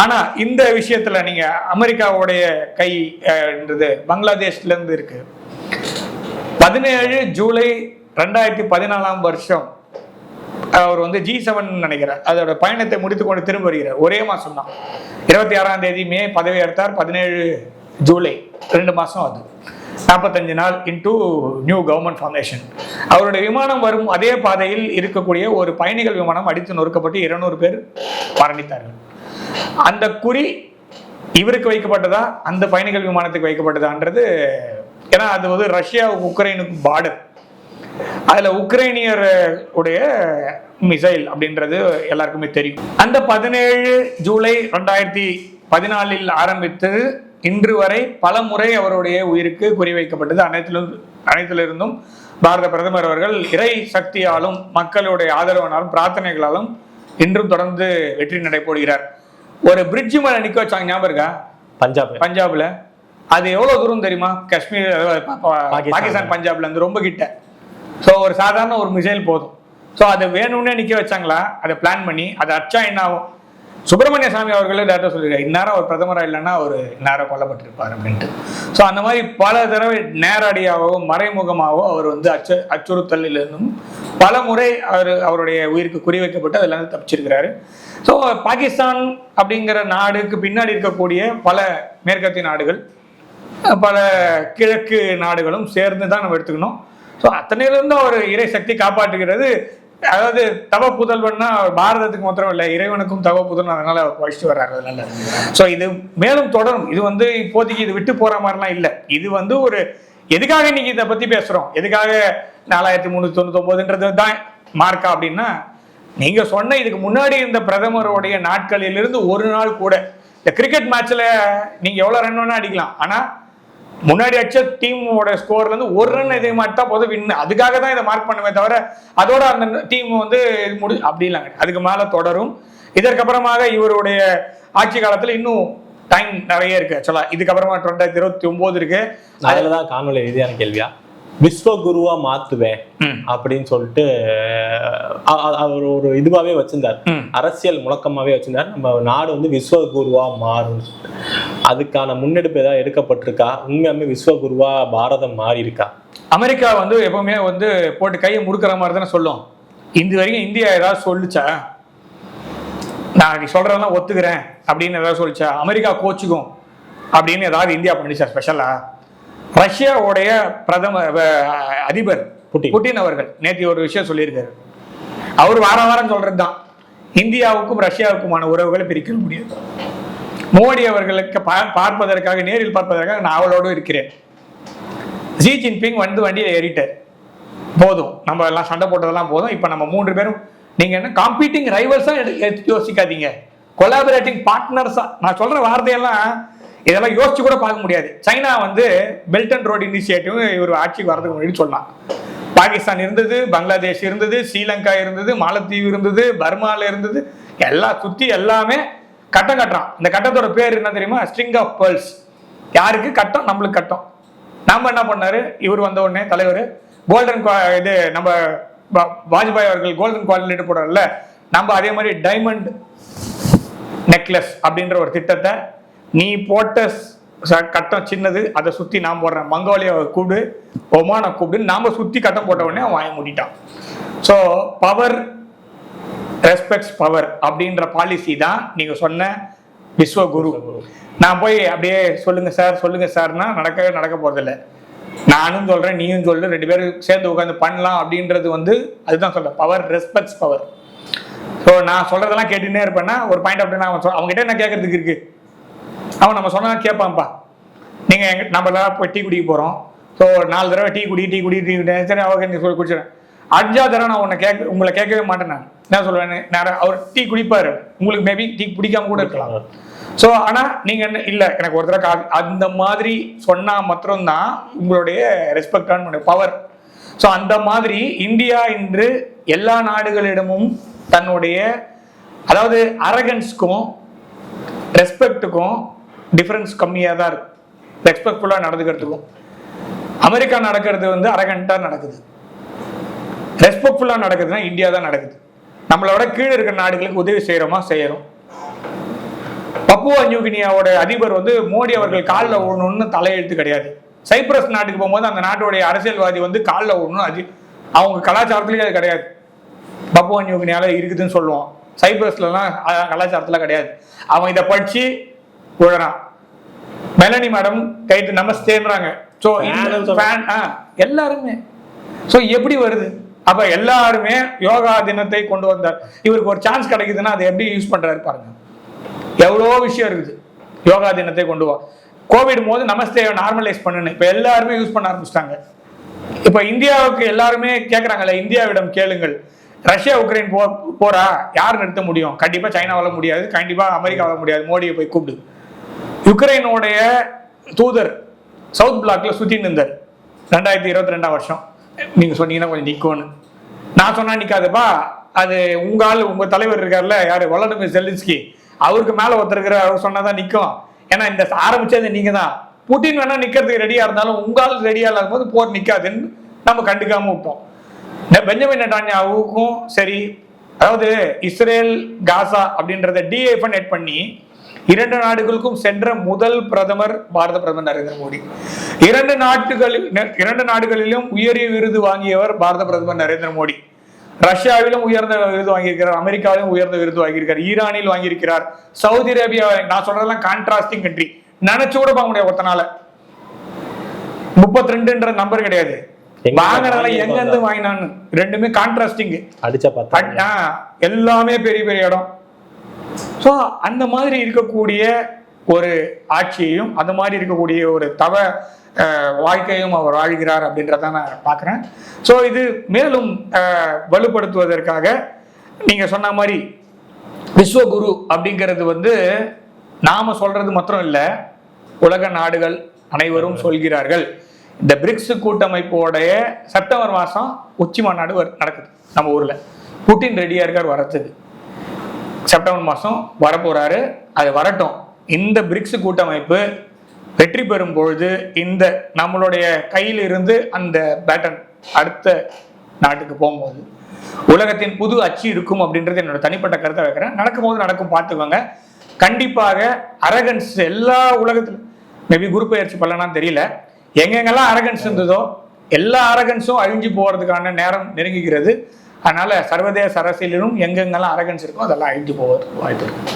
ஆனால் இந்த விஷயத்தில் நீங்கள் அமெரிக்காவுடைய கைன்றது பங்களாதேஷ்லேருந்து இருக்கு. 17 ஜூலை 2014 அவர் வந்து G7 நினைக்கிறார், அதோட பயணத்தை முடித்து கொண்டு திரும்ப வருகிறார். ஒரே மாசம் தான், 26ஆம் தேதி மே பதவி எடுத்தார். 17 ஜூலை 2 மாசம், அது 45 நாள் இன்டூ நியூ கவர்மெண்ட் ஃபார்மேஷன். அவருடைய விமானம் வரும் அதே பாதையில் இருக்கக்கூடிய ஒரு பயணிகள் விமானம் அடித்து நொறுக்கப்பட்டு 200 பேர் மரணித்தார்கள். அந்த குறி இவருக்கு வைக்கப்பட்டதா, அந்த பயணிகள் விமானத்துக்கு வைக்கப்பட்டதான்றது, ஏன்னா அது வந்து ரஷ்யா உக்ரைனுக்கு பார்டர். அதுல உக்ரைனியர் உடைய மிசைல் அப்படின்றது எல்லாருக்குமே தெரியும். அந்த 17 ஜூலை 2014 ஆரம்பித்து இன்று வரை பல முறை அவருடைய உயிருக்கு குறிவைக்கப்பட்டது. அனைத்திலிருந்தும் பாரத பிரதமர் அவர்கள் இறை சக்தியாலும் மக்களுடைய ஆதரவினாலும் பிரார்த்தனைகளாலும் இன்றும் தொடர்ந்து வெற்றி நடைபோடுகிறார். ஒரு பிரிட்ஜ் மேல நிக்க வச்சாங்க, ஞாபகம் இருக்கா? பஞ்சாப்ல. அது எவ்வளவு தூரம் தெரியுமா? காஷ்மீர், பாகிஸ்தான் பஞ்சாப்ல இருந்து ரொம்ப கிட்ட. ஸோ ஒரு சாதாரண ஒரு மிசைல் போதும். ஸோ அதை வேணும்னே நிக்க வச்சாங்களா? அதை பிளான் பண்ணி அதை அச்சா என்ன ஆகும்? சுப்பிரமணிய சாமி அவர்களே டேரக்டா சொல்லியிருக்காரு, இந்நேரம் ஒரு பிரதமரா இல்லைன்னா ஒரு இந்நேரம் கொல்லப்பட்டிருப்பார் அப்படின்ட்டு. ஸோ அந்த மாதிரி பல தடவை நேரடியாகவோ மறைமுகமாகவோ அவர் வந்து அச்சுறுத்தலிலிருந்தும் பல முறை அவருடைய உயிருக்கு குறிவைக்கப்பட்டு அதுல இருந்து தப்பிச்சிருக்கிறாரு. ஸோ பாகிஸ்தான் அப்படிங்கிற நாடுக்கு பின்னாடி இருக்கக்கூடிய பல மேற்கத்திய நாடுகள், பல கிழக்கு நாடுகளும் சேர்ந்து தான் நம்ம எடுத்துக்கணும். ஸோ அத்தனையிலிருந்து அவர் இறை சக்தி காப்பாற்றுகிறது. அதாவது தவ புதல்வன்னா பாரதத்துக்கு மாத்திரம் இல்லை, இறைவனுக்கும் தவ புதல்வன், அதனால வழிச்சு வர்றாரு. அதனால ஸோ இது மேலும் தொடரும். இது வந்து இப்போதைக்கு இது விட்டு போற மாதிரிலாம் இல்லை. இது வந்து ஒரு எதுக்காக இன்னைக்கு இதை பத்தி பேசுறோம், எதுக்காக 4399 தான் மார்க்கா அப்படின்னா, நீங்க சொன்ன இதுக்கு முன்னாடி இருந்த பிரதமருடைய நாட்களிலிருந்து ஒரு நாள் கூட இந்த கிரிக்கெட் மேட்ச்ல நீங்க எவ்வளவு ரன் வேணா அடிக்கலாம், ஆனா முன்னாடி அடிச்ச டீமோட ஸ்கோர்ல இருந்து ஒரு ரன் இதை மாட்டா போதும் வின். அதுக்காக தான் இதை மார்க் பண்ணுமே தவிர அதோட அந்த டீம் வந்து அப்படி இல்லைங்க. அதுக்கு மேல தொடரும். இதற்கப்புறமாக இவருடைய ஆட்சி காலத்துல இன்னும் டைம் நிறைய இருக்கு. ஆக்சுவலா இதுக்கப்புறமா 2029 இருக்கு. அதுலதான் காணொலி ரீதியான கேள்வியா விஸ்வகுருவா மாத்துவேன் அப்படின்னு சொல்லிட்டு அவர் ஒரு இதுவாவே வச்சிருந்தார், அரசியல் முழக்கமாவே வச்சிருந்தார். நம்ம நாடு வந்து விஸ்வகுருவா மாறும். அதுக்கான முன்னெடுப்பு ஏதாவது எடுக்கப்பட்டிருக்கா? உண்மையாமே விஸ்வகுருவா பாரதம் மாறி இருக்கா? அமெரிக்கா வந்து எப்பவுமே வந்து போட்டு கையை முடுக்கிற மாதிரி தானே சொல்லும். இந்த வரைக்கும் இந்தியா ஏதாவது சொல்லுச்சா? நான் நீ சொல்றதெல்லாம் ஒத்துக்கிறேன் அப்படின்னு ஏதாவது சொல்லிச்சா? அமெரிக்கா கோச்சுக்கும் அப்படின்னு ஏதாவது இந்தியா பண்ணிச்சா ஸ்பெஷலா? ரஷ்யாவுடைய அதிபர் புட்டின் அவர்கள் நேற்று ஒரு விஷயம் சொல்லியிருக்காரு. அவர் வாரம் சொல்றதுதான், இந்தியாவுக்கும் ரஷ்யாவுக்குமான உறவுகளை பிரிக்க முடியாது. மோடி அவர்களுக்கு பார்ப்பதற்காக, நேரில் பார்ப்பதற்காக நான் அவளோடு இருக்கிறேன். ஜி ஜின்பிங் வந்து வண்டியில் ஏறிட்டார். போதும், நம்ம எல்லாம் சண்டை போட்டதெல்லாம் போதும். இப்ப நம்ம 3 பேரும் நீங்க என்ன காம்பீட்டிங் ரைவல்ஸா யோசிக்காதீங்க, கொலாபரேட்டிங் பார்ட்னர்ஸா. நான் சொல்ற வார்த்தையெல்லாம் இதெல்லாம் யோசிச்சு கூட பார்க்க முடியாது. சைனா வந்து பெல்ட் அண்ட் ரோடு இனிஷியேட்டிவ் இவர் ஆட்சிக்கு வரதுக்கு முன்னாடி சொல்லலாம். பாகிஸ்தான் இருந்தது, பங்களாதேஷ் இருந்தது, ஸ்ரீலங்கா இருந்தது, மாலத்தீவு இருந்தது, பர்மால இருந்தது, எல்லாம் சுத்தி எல்லாமே கட்டம் கட்டுறான். இந்த கட்டத்தோட பேர் என்ன தெரியுமா? String of pearls. யாருக்கு கட்டம்? நம்மளுக்கு கட்டம். நாம என்ன பண்ணாரு, இவர் வந்த உடனே தலைவர் கோல்டன் இது நம்ம வாஜ்பாய் அவர்கள் கோல்டன் குவாலிட்டி போடுறாருல்ல, நம்ம அதே மாதிரி டைமண்ட் நெக்லஸ் அப்படின்ற ஒரு திட்டத்தை, நீ போட்ட கட்டம் சின்னது, அதை சுத்தி நான் போடுறேன், மங்கோலியாவை கூப்பிடு, ஒமானை கூப்பிடு, நாம சுத்தி கட்டம் போட்ட உடனே அவன் வாங்கி மூடிட்டான். ஸோ பவர் ரெஸ்பெக்ட்ஸ் பவர் அப்படின்ற பாலிசி தான் நீங்க சொன்ன விஸ்வகுரு. நான் போய் அப்படியே சொல்லுங்க சார்னா நடக்க போறதில்லை. நானும் சொல்றேன், நீயும் சொல்ற, 2 பேரும் சேர்ந்து உட்காந்து பண்ணலாம் அப்படின்றது வந்து அதுதான் சொல்றேன், பவர் ரெஸ்பெக்ட்ஸ் பவர். ஸோ நான் சொல்றதெல்லாம் கேட்டுன்னே இருப்பேன்னா ஒரு பாயிண்ட் ஆஃப் அவங்க கிட்ட என்ன கேட்கறதுக்கு இருக்கு? அவன் நம்ம சொன்னா கேட்பான்ப்பா. நீங்க நம்ம எல்லாம் போய் டீ குடிக்க போறோம். ஸோ 4 தடவை டீ குடி சரி அவங்க சொல்லி குடிச்சிடறேன். 5ஆவது தடவை நான் உங்களை கேட்கவே மாட்டேன். நான் என்ன சொல்லுவேன், நேரம் அவர் டீ குடிப்பாரு, உங்களுக்கு மேபி டீ குடிக்காம கூட இருக்கலாம். ஸோ ஆனா நீங்க என்ன இல்லை, எனக்கு ஒரு தடவை அந்த மாதிரி சொன்னா மாத்திரம்தான் உங்களுடைய ரெஸ்பெக்டான பவர். ஸோ அந்த மாதிரி இந்தியா இன்று எல்லா நாடுகளிடமும் தன்னுடைய, அதாவது அரகன்ஸ்க்கும் ரெஸ்பெக்டுக்கும் டிஃபரன்ஸ் கம்மியாக தான் இருக்கு. ரெஸ்பெக்ட்ஃபுல்லாக நடந்துக்கிறதுக்கும் அமெரிக்கா நடக்கிறது வந்து அரகண்டாக நடக்குது. ரெஸ்பெக்ட்ஃபுல்லாக நடக்குதுன்னா இந்தியா தான் நடக்குது. நம்மளோட கீழே இருக்கிற நாடுகளுக்கு உதவி செய்யறோம். பப்புவா நியூகினியாவோட அதிபர் வந்து மோடி அவர்கள் காலில் ஓடணும்னு தலையெழுத்து கிடையாது. சைப்ரஸ் நாட்டுக்கு போகும்போது அந்த நாட்டுடைய அரசியல்வாதி வந்து காலில் ஓடணும், அவங்க கலாச்சாரத்துலேயே அது கிடையாது. பப்புவா நியூகினியால இருக்குதுன்னு சொல்லுவோம், சைப்ரஸ்லாம் கலாச்சாரத்துல கிடையாது. அவன் இதை படிச்சு விழறான். மெலனி மேடம் கைட்டு நமஸ்தேன்றாங்க. ஸோ எல்லாருமே ஸோ எப்படி வருது? அப்ப எல்லாருமே யோகா தினத்தை கொண்டு வந்தார். இவருக்கு ஒரு சான்ஸ் கிடைக்குதுன்னா அதை எப்படி யூஸ் பண்றாரு பாருங்க. எவ்வளோ விஷயம் இருக்குது. யோகா தினத்தை கொண்டு வா, கோவிட் போது நமஸ்தே நார்மலைஸ் பண்ணுன்னு இப்ப எல்லாருமே யூஸ் பண்ண ஆரம்பிச்சிட்டாங்க. இப்ப இந்தியாவுக்கு எல்லாருமே கேட்கறாங்கல்ல, இந்தியாவிடம் கேளுங்கள், ரஷ்யா உக்ரைன் போரா யார் நிறுத்த முடியும்? கண்டிப்பா சைனாவால முடியாது, கண்டிப்பா அமெரிக்காவால முடியாது. மோடியை போய் கூப்பிடு. யுக்ரைனுடைய தூதர் சவுத் பிளாக்ல சுத்தின்னு இருந்தார் 2022 வருஷம். நீங்க சொன்னீங்கன்னா கொஞ்சம் நிக்கும்னு. நான் சொன்னா நிக்காதுப்பா, அது உங்க ஆள், உங்க தலைவர் இருக்காருல்ல, யாரு, வொலடிமிர் ஜெலன்ஸ்கி, அவருக்கு மேல ஒருத்தருக்கிற, அவர் சொன்னாதான் நிக்கும். ஏன்னா இந்த ஆரம்பிச்சது நீங்க தான். புட்டின் வேணா நிக்கிறதுக்கு ரெடியா இருந்தாலும் உங்க ஆள் ரெடியா இல்லாத போது போர் நிக்காதுன்னு நம்ம கண்டுக்காம விட்டோம். பெஞ்சமின் நெட்டான்யாஹூவுக்கும் சரி, அதாவது இஸ்ரேல் காசா அப்படின்றத டீஎஃபனேட் பண்ணி 2 நாடுகளுக்கும் சென்ற முதல் பிரதமர் பாரத பிரதமர் நரேந்திர மோடி. 2 நாடுகளிலும் உயரிய விருது வாங்கியவர் பாரத பிரதமர் நரேந்திர மோடி. ரஷ்யாவிலும் உயர்ந்த விருது வாங்கியிருக்கிறார், அமெரிக்காவிலும் உயர்ந்த விருது வாங்கியிருக்கார், ஈரானில் வாங்கியிருக்கிறார், சவுதி அரேபியா. நான் சொல்றதெல்லாம் கான்ட்ராஸ்டிங் கண்ட்ரி. நினைச்சு கூட பார்க்க முடியாது ஒருத்தனால. 32ன்ற நம்பர் கிடையாது, வாங்கினால எங்க இருந்து வாங்கினான்னு ரெண்டுமே கான்ட்ராஸ்டிங். அடிச்ச பார்த்தா எல்லாமே பெரிய பெரிய இடம். ஸோ அந்த மாதிரி இருக்கக்கூடிய ஒரு ஆட்சியையும் அந்த மாதிரி இருக்கக்கூடிய ஒரு வாழ்க்கையும் அவர் வாழ்கிறார் அப்படின்றத நான் பார்க்குறேன். ஸோ இது மேலும் வலுப்படுத்துவதற்காக நீங்க சொன்ன மாதிரி விஸ்வகுரு அப்படிங்கிறது வந்து நாம சொல்றது மாத்திரம் இல்லை, உலக நாடுகள் அனைவரும் சொல்கிறார்கள். இந்த பிரிக்ஸ் கூட்டமைப்போடைய செப்டம்பர் மாதம் உச்சி மாநாடு நடக்குது நம்ம ஊர்ல. புட்டின் ரெடியா இருக்கார் வரத்துக்கு. செப்டம்பர் மாதம் வரப்போறாரு. அது வரட்டும். இந்த பிரிக்ஸ் கூட்டமைப்பு வெற்றி பெறும் பொழுது இந்த நம்மளுடைய கையில் இருந்து அந்த பேட்டன் அடுத்த நாட்டுக்கு போகும்போது உலகத்தின் புது அச்சு இருக்கும் அப்படின்றது என்னோட தனிப்பட்ட கருத்தை வைக்கிறேன். நடக்கும்போது நடக்கும், பார்த்துக்கோங்க. கண்டிப்பாக அரகன்ஸ் எல்லா உலகத்திலும், மேபி குரு பயிற்சி பண்ணலான்னு தெரியல, எங்கெங்கெல்லாம் அரகன்ஸ் இருந்ததோ எல்லா அரகன்ஸும் அழிஞ்சு போறதுக்கான நேரம் நெருங்குகிறது. அதனால சர்வதேச அரசியலிலும் எங்கெங்கெல்லாம் அரகன்ஸ் இருக்கோ அதெல்லாம் அழிஞ்சு போவதற்கு வாய்ப்பு இருக்கு.